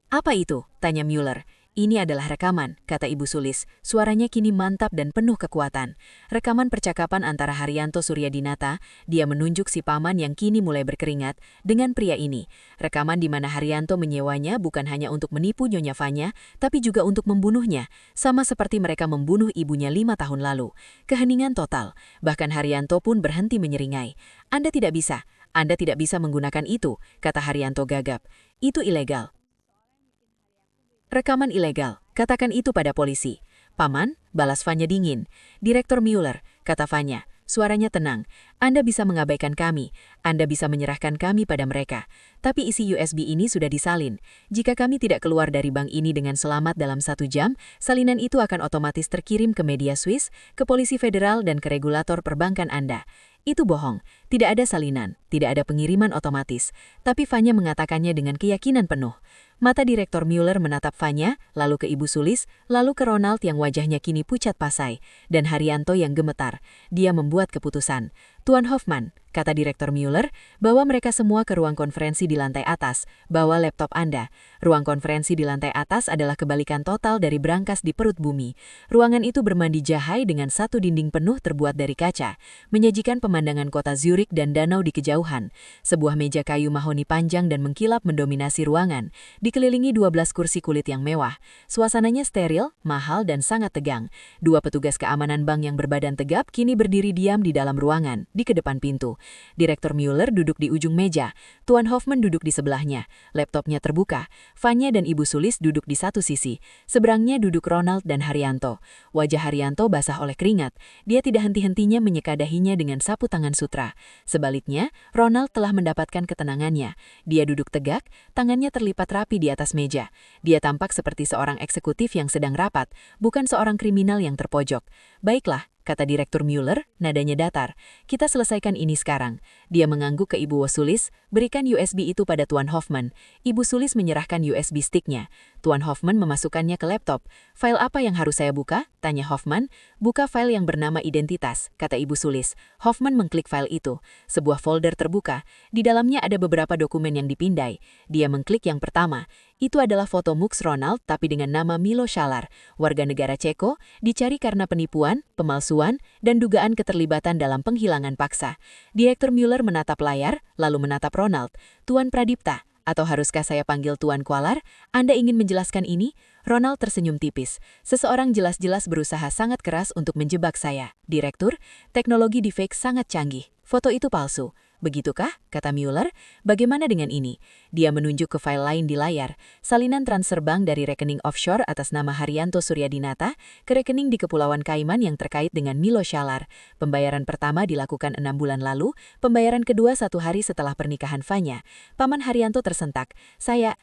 "Apa itu?" tanya Mueller. "Ini adalah rekaman," kata Ibu Sulis. Suaranya kini mantap dan penuh kekuatan. Rekaman percakapan antara Haryanto Suryadinata, dia menunjuk si paman yang kini mulai berkeringat, dengan pria ini. Rekaman di mana Haryanto menyewanya bukan hanya untuk menipu Nyonya Vanya, tapi juga untuk membunuhnya, sama seperti mereka membunuh ibunya 5 tahun lalu. Keheningan total, bahkan Haryanto pun berhenti menyeringai. "Anda tidak bisa menggunakan itu," kata Haryanto gagap. "Itu ilegal." "Rekaman ilegal, katakan itu pada polisi." "Paman," balas Vanya dingin. "Direktur Mueller," kata Vanya. Suaranya tenang. "Anda bisa mengabaikan kami. Anda bisa menyerahkan kami pada mereka. Tapi isi USB ini sudah disalin. Jika kami tidak keluar dari bank ini dengan selamat dalam 1 jam, salinan itu akan otomatis terkirim ke media Swiss, ke polisi federal dan ke regulator perbankan Anda." Itu bohong. Tidak ada salinan, tidak ada pengiriman otomatis. Tapi Vanya mengatakannya dengan keyakinan penuh. Mata Direktur Mueller menatap Vanya, lalu ke Ibu Sulis, lalu ke Ronald yang wajahnya kini pucat pasai, dan Haryanto yang gemetar. Dia membuat keputusan. "Tuan Hoffman," kata Direktur Mueller, "bawa mereka semua ke ruang konferensi di lantai atas. Bawa laptop Anda. Ruang konferensi di lantai atas adalah kebalikan total dari brankas di perut bumi. Ruangan itu bermandi jahai dengan satu dinding penuh terbuat dari kaca, menyajikan pemandangan kota Zurich dan danau di kejauhan. Sebuah meja kayu mahoni panjang dan mengkilap mendominasi ruangan, dikelilingi 12 kursi kulit yang mewah. Suasananya steril, mahal, dan sangat tegang. 2 petugas keamanan bank yang berbadan tegap kini berdiri diam di dalam ruangan, di kedepan pintu. Direktur Mueller duduk di ujung meja. Tuan Hoffman duduk di sebelahnya. Laptopnya terbuka. Vanya dan Ibu Sulis duduk di satu sisi. Seberangnya duduk Ronald dan Haryanto. Wajah Haryanto basah oleh keringat. Dia tidak henti-hentinya menyeka dahinya dengan sapu tangan sutra. Sebaliknya, Ronald telah mendapatkan ketenangannya. Dia duduk tegak, tangannya terlipat rapi di atas meja. Dia tampak seperti seorang eksekutif yang sedang rapat, bukan seorang kriminal yang terpojok. Baiklah, kata Direktur Mueller, nadanya datar. Kita selesaikan ini sekarang. Dia mengangguk ke Ibu Sulis, berikan USB itu pada Tuan Hoffman. Ibu Sulis menyerahkan USB sticknya. Tuan Hoffman memasukkannya ke laptop. File apa yang harus saya buka? Tanya Hoffman. Buka file yang bernama identitas, kata Ibu Sulis. Hoffman mengklik file itu. Sebuah folder terbuka. Di dalamnya ada beberapa dokumen yang dipindai. Dia mengklik yang pertama. Itu adalah foto Mux Ronald tapi dengan nama Milo Shalar, warga negara Ceko, dicari karena penipuan, pemalsuan, dan dugaan keterlibatan dalam penghilangan paksa. Direktur Mueller menatap layar, lalu menatap Ronald. Tuan Pradipta, atau haruskah saya panggil Tuan Kualar? Anda ingin menjelaskan ini? Ronald tersenyum tipis. Seseorang jelas-jelas berusaha sangat keras untuk menjebak saya. Direktur, teknologi deepfake sangat canggih. Foto itu palsu. Begitukah? Kata Mueller. Bagaimana dengan ini? Dia menunjuk ke file lain di layar. Salinan transfer bank dari rekening offshore atas nama Haryanto Suryadinata ke rekening di Kepulauan Kaiman yang terkait dengan Milo Shalar. Pembayaran pertama dilakukan 6 bulan lalu, pembayaran kedua 1 hari setelah pernikahan Vanya. Paman Haryanto tersentak. Saya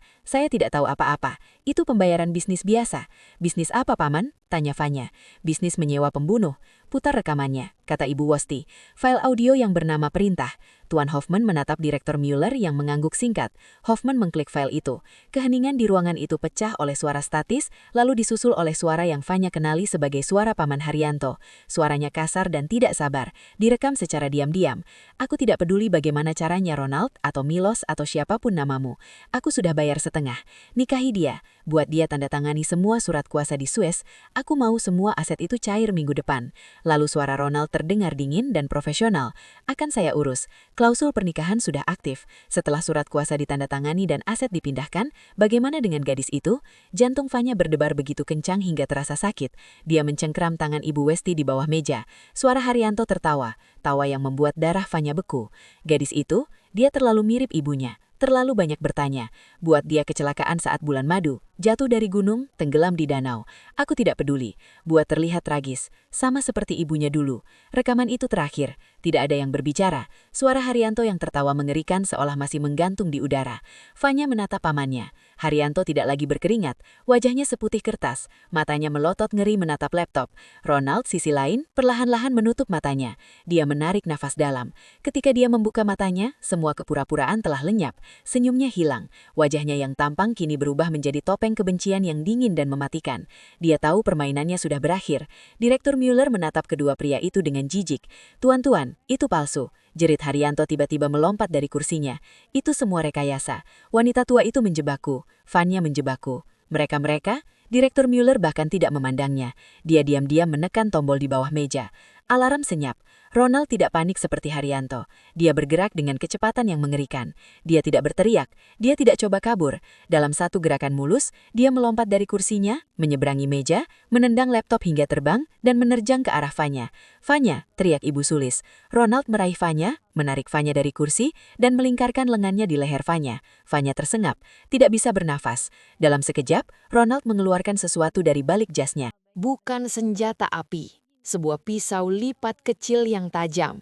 tidak tahu apa-apa. Itu pembayaran bisnis biasa. Bisnis apa, Paman? Tanya Vanya. Bisnis menyewa pembunuh. Putar rekamannya, kata Ibu Wosti. File audio yang bernama perintah. Tuan Hoffman menatap Direktur Mueller yang mengangguk singkat. Hoffman mengklik file itu. Keheningan di ruangan itu pecah oleh suara statis, lalu disusul oleh suara yang Vanya kenali sebagai suara Paman Haryanto. Suaranya kasar dan tidak sabar. Direkam secara diam-diam. Aku tidak peduli bagaimana caranya Ronald, atau Milos, atau siapapun namamu. Aku sudah bayar setengah. Nikahi dia. Buat dia tanda tangani semua surat kuasa di Suez. Aku mau semua aset itu cair minggu depan. Lalu suara Ronald terdengar dingin dan profesional. Akan saya urus. Klausul pernikahan sudah aktif. Setelah surat kuasa ditandatangani dan aset dipindahkan, bagaimana dengan gadis itu? Jantung Vanya berdebar begitu kencang hingga terasa sakit. Dia mencengkram tangan Ibu Westi di bawah meja. Suara Haryanto tertawa. Tawa yang membuat darah Vanya beku. Gadis itu, dia terlalu mirip ibunya. Terlalu banyak bertanya. Buat dia kecelakaan saat bulan madu. Jatuh dari gunung, tenggelam di danau. Aku tidak peduli. Buat terlihat tragis. Sama seperti ibunya dulu. Rekaman itu terakhir. Tidak ada yang berbicara. Suara Haryanto yang tertawa mengerikan seolah masih menggantung di udara. Vanya menatap pamannya. Haryanto tidak lagi berkeringat. Wajahnya seputih kertas. Matanya melotot ngeri menatap laptop. Ronald, sisi lain, perlahan-lahan menutup matanya. Dia menarik nafas dalam. Ketika dia membuka matanya, semua kepura-puraan telah lenyap. Senyumnya hilang. Wajahnya yang tampang kini berubah menjadi topeng kebencian yang dingin dan mematikan. Dia tahu permainannya sudah berakhir. Direktur Mueller menatap kedua pria itu dengan jijik. Tuan-tuan, itu palsu. Jerit Haryanto tiba-tiba melompat dari kursinya. Itu semua rekayasa. Wanita tua itu menjebakku. Vanya menjebakku. Mereka-mereka, Direktur Mueller bahkan tidak memandangnya. Dia diam-diam menekan tombol di bawah meja. Alarm senyap. Ronald tidak panik seperti Haryanto. Dia bergerak dengan kecepatan yang mengerikan. Dia tidak berteriak. Dia tidak coba kabur. Dalam satu gerakan mulus, dia melompat dari kursinya, menyeberangi meja, menendang laptop hingga terbang, dan menerjang ke arah Vanya. Vanya, teriak Ibu Sulis. Ronald meraih Vanya, menarik Vanya dari kursi, dan melingkarkan lengannya di leher Vanya. Vanya tersenggap, tidak bisa bernafas. Dalam sekejap, Ronald mengeluarkan sesuatu dari balik jasnya. Bukan senjata api. Sebuah pisau lipat kecil yang tajam.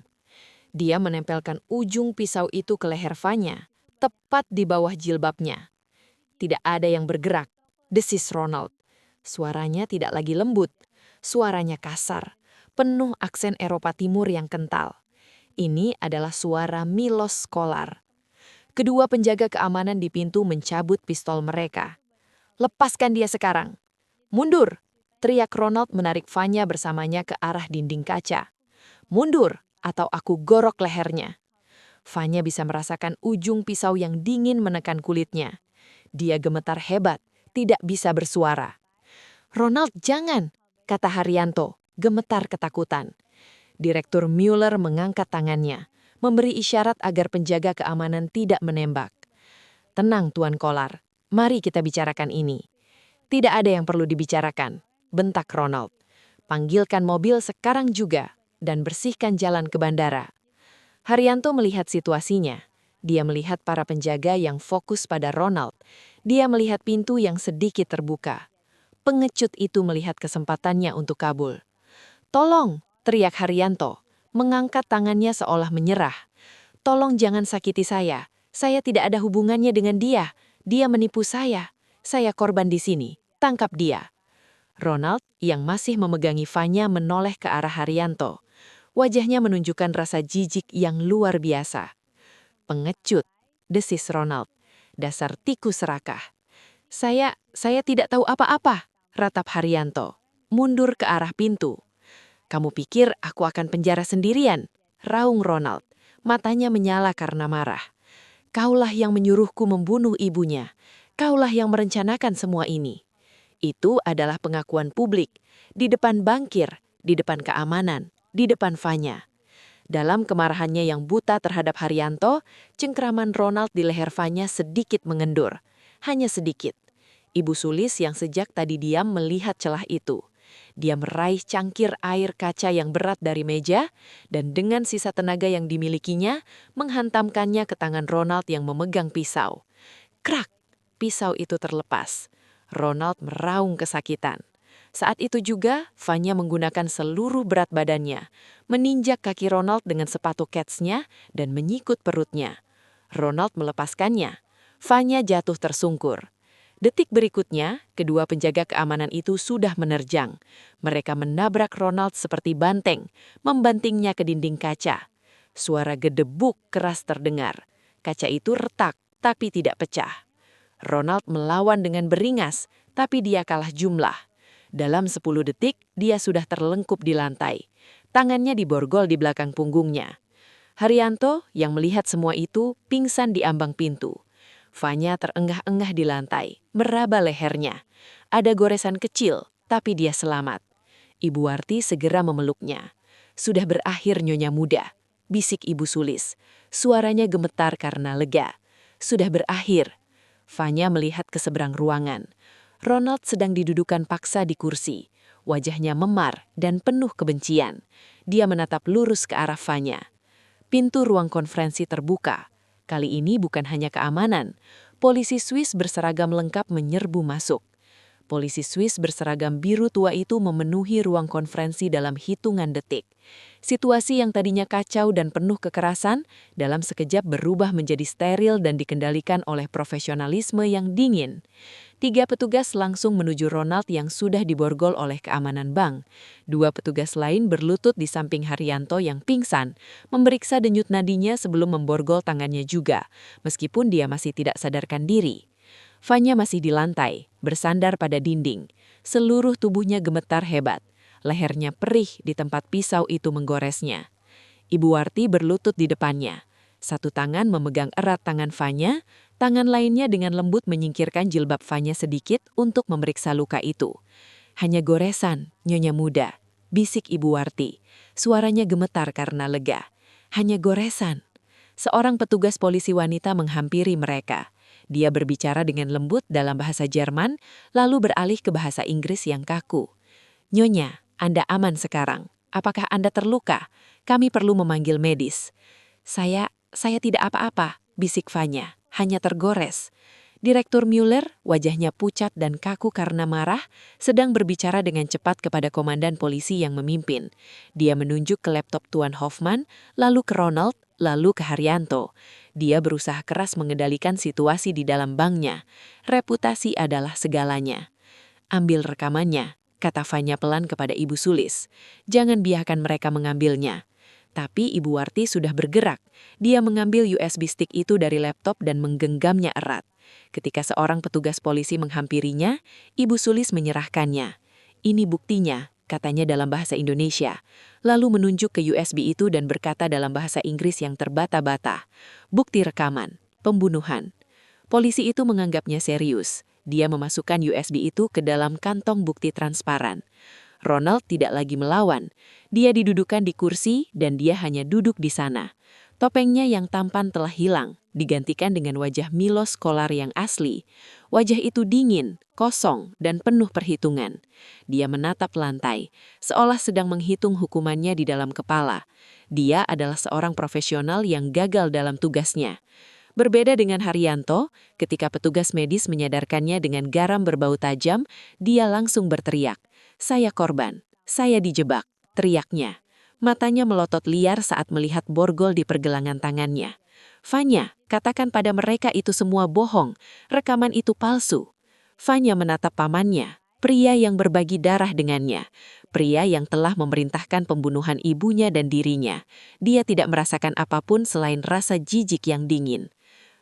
Dia menempelkan ujung pisau itu ke leher Vanya, tepat di bawah jilbabnya. Tidak ada yang bergerak, desis Ronald. Suaranya tidak lagi lembut, suaranya kasar, penuh aksen Eropa Timur yang kental. Ini adalah suara Milos Skolar. Kedua penjaga keamanan di pintu mencabut pistol mereka. Lepaskan dia sekarang. Mundur! Teriak Ronald menarik Vanya bersamanya ke arah dinding kaca. Mundur, atau aku gorok lehernya. Vanya bisa merasakan ujung pisau yang dingin menekan kulitnya. Dia gemetar hebat, tidak bisa bersuara. Ronald, jangan, kata Haryanto, gemetar ketakutan. Direktur Mueller mengangkat tangannya, memberi isyarat agar penjaga keamanan tidak menembak. Tenang, Tuan Kolar, mari kita bicarakan ini. Tidak ada yang perlu dibicarakan. Bentak Ronald. Panggilkan mobil sekarang juga dan bersihkan jalan ke bandara. Haryanto melihat situasinya. Dia melihat para penjaga yang fokus pada Ronald. Dia melihat pintu yang sedikit terbuka. Pengecut itu melihat kesempatannya untuk kabur. "Tolong!" teriak Haryanto, mengangkat tangannya seolah menyerah. "Tolong jangan sakiti saya. Saya tidak ada hubungannya dengan dia. Dia menipu saya. Saya korban di sini. Tangkap dia." Ronald, yang masih memegangi Fanya, menoleh ke arah Haryanto. Wajahnya menunjukkan rasa jijik yang luar biasa. "Pengecut," desis Ronald. "Dasar tikus serakah." Saya tidak tahu apa-apa," ratap Haryanto. Mundur ke arah pintu. "Kamu pikir aku akan penjara sendirian?" raung Ronald. Matanya menyala karena marah. "Kaulah yang menyuruhku membunuh ibunya. Kaulah yang merencanakan semua ini." Itu adalah pengakuan publik, di depan bankir, di depan keamanan, di depan Fanya. Dalam kemarahannya yang buta terhadap Haryanto, cengkraman Ronald di leher Fanya sedikit mengendur. Hanya sedikit. Ibu Sulis yang sejak tadi diam melihat celah itu. Dia meraih cangkir air kaca yang berat dari meja, dan dengan sisa tenaga yang dimilikinya, menghantamkannya ke tangan Ronald yang memegang pisau. Krak! Pisau itu terlepas. Ronald meraung kesakitan. Saat itu juga, Fanya menggunakan seluruh berat badannya, meninjak kaki Ronald dengan sepatu ketsnya dan menyikut perutnya. Ronald melepaskannya. Fanya jatuh tersungkur. Detik berikutnya, kedua penjaga keamanan itu sudah menerjang. Mereka menabrak Ronald seperti banteng, membantingnya ke dinding kaca. Suara gedebuk keras terdengar. Kaca itu retak, tapi tidak pecah. Ronald melawan dengan beringas, tapi dia kalah jumlah. Dalam 10 detik, dia sudah terlengkup di lantai. Tangannya diborgol di belakang punggungnya. Haryanto, yang melihat semua itu, pingsan di ambang pintu. Fanya terengah-engah di lantai, meraba lehernya. Ada goresan kecil, tapi dia selamat. Ibu Warti segera memeluknya. "Sudah berakhir, Nyonya Muda," bisik Ibu Sulis. Suaranya gemetar karena lega. "Sudah berakhir." Fanya melihat ke seberang ruangan. Ronald sedang didudukan paksa di kursi. Wajahnya memar dan penuh kebencian. Dia menatap lurus ke arah Fanya. Pintu ruang konferensi terbuka. Kali ini bukan hanya keamanan. Polisi Swiss berseragam lengkap menyerbu masuk. Polisi Swiss berseragam biru tua itu memenuhi ruang konferensi dalam hitungan detik. Situasi yang tadinya kacau dan penuh kekerasan, dalam sekejap berubah menjadi steril dan dikendalikan oleh profesionalisme yang dingin. 3 petugas langsung menuju Ronald yang sudah diborgol oleh keamanan bank. 2 petugas lain berlutut di samping Haryanto yang pingsan, memeriksa denyut nadinya sebelum memborgol tangannya juga, meskipun dia masih tidak sadarkan diri. Fanya masih di lantai, bersandar pada dinding. Seluruh tubuhnya gemetar hebat. Lehernya perih di tempat pisau itu menggoresnya. Ibu Warti berlutut di depannya. Satu tangan memegang erat tangan Fanya, tangan lainnya dengan lembut menyingkirkan jilbab Fanya sedikit untuk memeriksa luka itu. "Hanya goresan, Nyonya Muda," bisik Ibu Warti. Suaranya gemetar karena lega. "Hanya goresan." Seorang petugas polisi wanita menghampiri mereka. Dia berbicara dengan lembut dalam bahasa Jerman, lalu beralih ke bahasa Inggris yang kaku. "Nyonya, Anda aman sekarang. Apakah Anda terluka? Kami perlu memanggil medis." Saya tidak apa-apa," bisik Fanya. "Hanya tergores." Direktur Mueller, wajahnya pucat dan kaku karena marah, sedang berbicara dengan cepat kepada komandan polisi yang memimpin. Dia menunjuk ke laptop Tuan Hoffman, lalu ke Ronald, lalu ke Haryanto. Dia berusaha keras mengendalikan situasi di dalam banknya. Reputasi adalah segalanya. "Ambil rekamannya," kata Fanya pelan kepada Ibu Sulis. "Jangan biarkan mereka mengambilnya." Tapi Ibu Warti sudah bergerak. Dia mengambil USB stick itu dari laptop dan menggenggamnya erat. Ketika seorang petugas polisi menghampirinya, Ibu Sulis menyerahkannya. "Ini buktinya," katanya dalam bahasa Indonesia. Lalu menunjuk ke USB itu dan berkata dalam bahasa Inggris yang terbata-bata. "Bukti rekaman, pembunuhan." Polisi itu menganggapnya serius. Dia memasukkan USB itu ke dalam kantong bukti transparan. Ronald tidak lagi melawan. Dia didudukan di kursi dan dia hanya duduk di sana. Topengnya yang tampan telah hilang, digantikan dengan wajah Milos Kolar yang asli. Wajah itu dingin, kosong, dan penuh perhitungan. Dia menatap lantai, seolah sedang menghitung hukumannya di dalam kepala. Dia adalah seorang profesional yang gagal dalam tugasnya. Berbeda dengan Haryanto, ketika petugas medis menyadarkannya dengan garam berbau tajam, dia langsung berteriak, "Saya korban, saya dijebak," teriaknya. Matanya melotot liar saat melihat borgol di pergelangan tangannya. "Fanya, katakan pada mereka itu semua bohong, rekaman itu palsu." Fanya menatap pamannya, pria yang berbagi darah dengannya, pria yang telah memerintahkan pembunuhan ibunya dan dirinya. Dia tidak merasakan apapun selain rasa jijik yang dingin.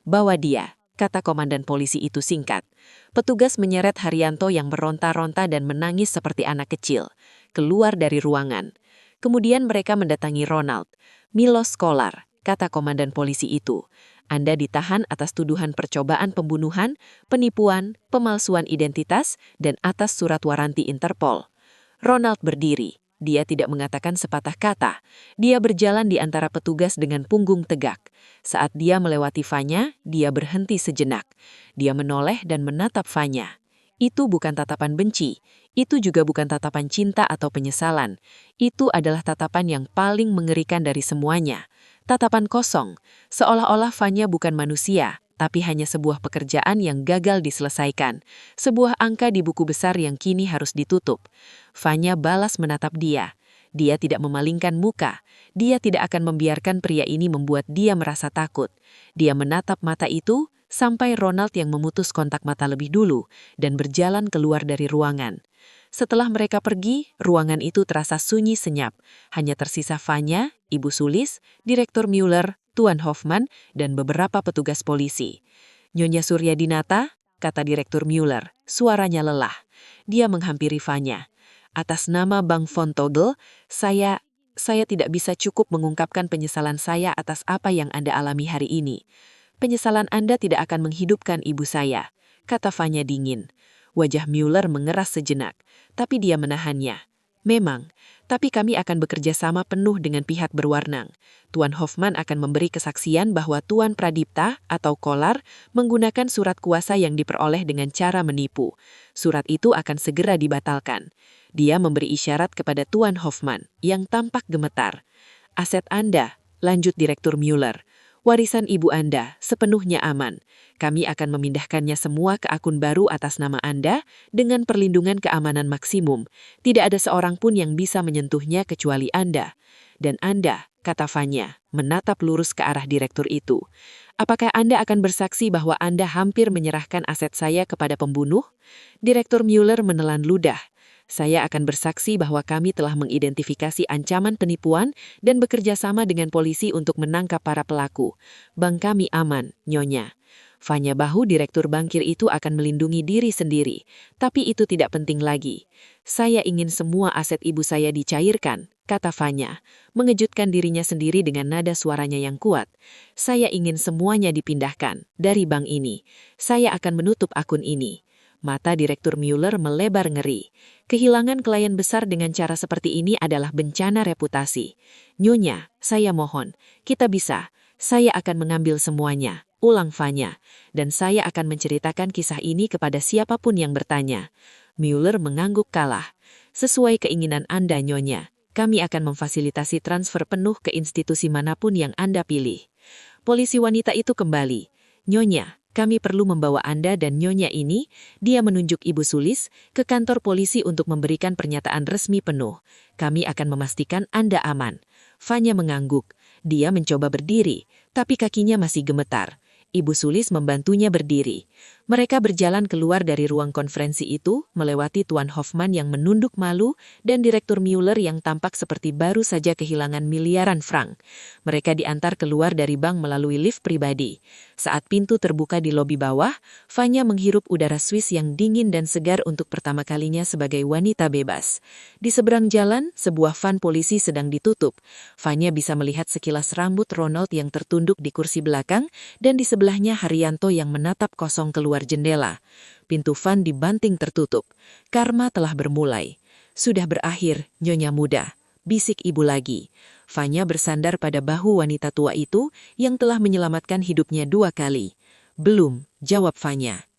"Bawa dia," kata komandan polisi itu singkat. Petugas menyeret Haryanto yang meronta-ronta dan menangis seperti anak kecil, keluar dari ruangan. Kemudian mereka mendatangi Ronald. "Milos Kolar," kata komandan polisi itu. "Anda ditahan atas tuduhan percobaan pembunuhan, penipuan, pemalsuan identitas, dan atas surat waranti Interpol." Ronald berdiri. Dia tidak mengatakan sepatah kata. Dia berjalan di antara petugas dengan punggung tegak. Saat dia melewati Fanya, dia berhenti sejenak. Dia menoleh dan menatap Fanya. Itu bukan tatapan benci. Itu juga bukan tatapan cinta atau penyesalan. Itu adalah tatapan yang paling mengerikan dari semuanya. Tatapan kosong, seolah-olah Fanya bukan manusia, tapi hanya sebuah pekerjaan yang gagal diselesaikan. Sebuah angka di buku besar yang kini harus ditutup. Fanya balas menatap dia. Dia tidak memalingkan muka. Dia tidak akan membiarkan pria ini membuat dia merasa takut. Dia menatap mata itu, sampai Ronald yang memutus kontak mata lebih dulu dan berjalan keluar dari ruangan. Setelah mereka pergi, ruangan itu terasa sunyi senyap. Hanya tersisa Fanya, Ibu Sulis, Direktur Mueller, Tuan Hoffman, dan beberapa petugas polisi. "Nyonya Suryadinata," kata Direktur Mueller, suaranya lelah. Dia menghampiri Fanya. "Atas nama Bang von Togel, saya tidak bisa cukup mengungkapkan penyesalan saya atas apa yang Anda alami hari ini. Penyesalan Anda tidak akan menghidupkan ibu saya," kata Fanya dingin. Wajah Mueller mengeras sejenak, tapi dia menahannya. "Memang, tapi kami akan bekerja sama penuh dengan pihak berwarnang. Tuan Hoffman akan memberi kesaksian bahwa Tuan Pradipta atau Kolar menggunakan surat kuasa yang diperoleh dengan cara menipu. Surat itu akan segera dibatalkan." Dia memberi isyarat kepada Tuan Hoffman, yang tampak gemetar. "Aset Anda," lanjut Direktur Mueller, "warisan ibu Anda sepenuhnya aman. Kami akan memindahkannya semua ke akun baru atas nama Anda dengan perlindungan keamanan maksimum. Tidak ada seorang pun yang bisa menyentuhnya kecuali Anda. Dan Anda," kata Fanya, menatap lurus ke arah direktur itu. "Apakah Anda akan bersaksi bahwa Anda hampir menyerahkan aset saya kepada pembunuh?" Direktur Mueller menelan ludah. "Saya akan bersaksi bahwa kami telah mengidentifikasi ancaman penipuan dan bekerja sama dengan polisi untuk menangkap para pelaku. Bank kami aman, Nyonya." Fanya bahu direktur bankir itu akan melindungi diri sendiri, tapi itu tidak penting lagi. "Saya ingin semua aset ibu saya dicairkan," kata Fanya, mengejutkan dirinya sendiri dengan nada suaranya yang kuat. "Saya ingin semuanya dipindahkan dari bank ini. Saya akan menutup akun ini." Mata Direktur Mueller melebar ngeri. Kehilangan klien besar dengan cara seperti ini adalah bencana reputasi. "Nyonya, saya mohon, kita bisa. Saya akan mengambil semuanya," ulang Fanya. "Dan saya akan menceritakan kisah ini kepada siapapun yang bertanya." Mueller mengangguk kalah. "Sesuai keinginan Anda, Nyonya. Kami akan memfasilitasi transfer penuh ke institusi manapun yang Anda pilih." Polisi wanita itu kembali. "Nyonya, kami perlu membawa Anda dan Nyonya ini," dia menunjuk Ibu Sulis, "ke kantor polisi untuk memberikan pernyataan resmi penuh. Kami akan memastikan Anda aman." Fanya mengangguk. Dia mencoba berdiri, tapi kakinya masih gemetar. Ibu Sulis membantunya berdiri. Mereka berjalan keluar dari ruang konferensi itu, melewati Tuan Hoffman yang menunduk malu dan Direktur Mueller yang tampak seperti baru saja kehilangan miliaran frank. Mereka diantar keluar dari bank melalui lift pribadi. Saat pintu terbuka di lobi bawah, Fanya menghirup udara Swiss yang dingin dan segar untuk pertama kalinya sebagai wanita bebas. Di seberang jalan, sebuah van polisi sedang ditutup. Fanya bisa melihat sekilas rambut Ronald yang tertunduk di kursi belakang dan di sebelahnya Haryanto yang menatap kosong keluar jendela. Pintu van dibanting tertutup. Karma telah bermulai. "Sudah berakhir, Nyonya muda," bisik ibu lagi. Vanya bersandar pada bahu wanita tua itu yang telah menyelamatkan hidupnya 2 kali. Belum, jawab Vanya.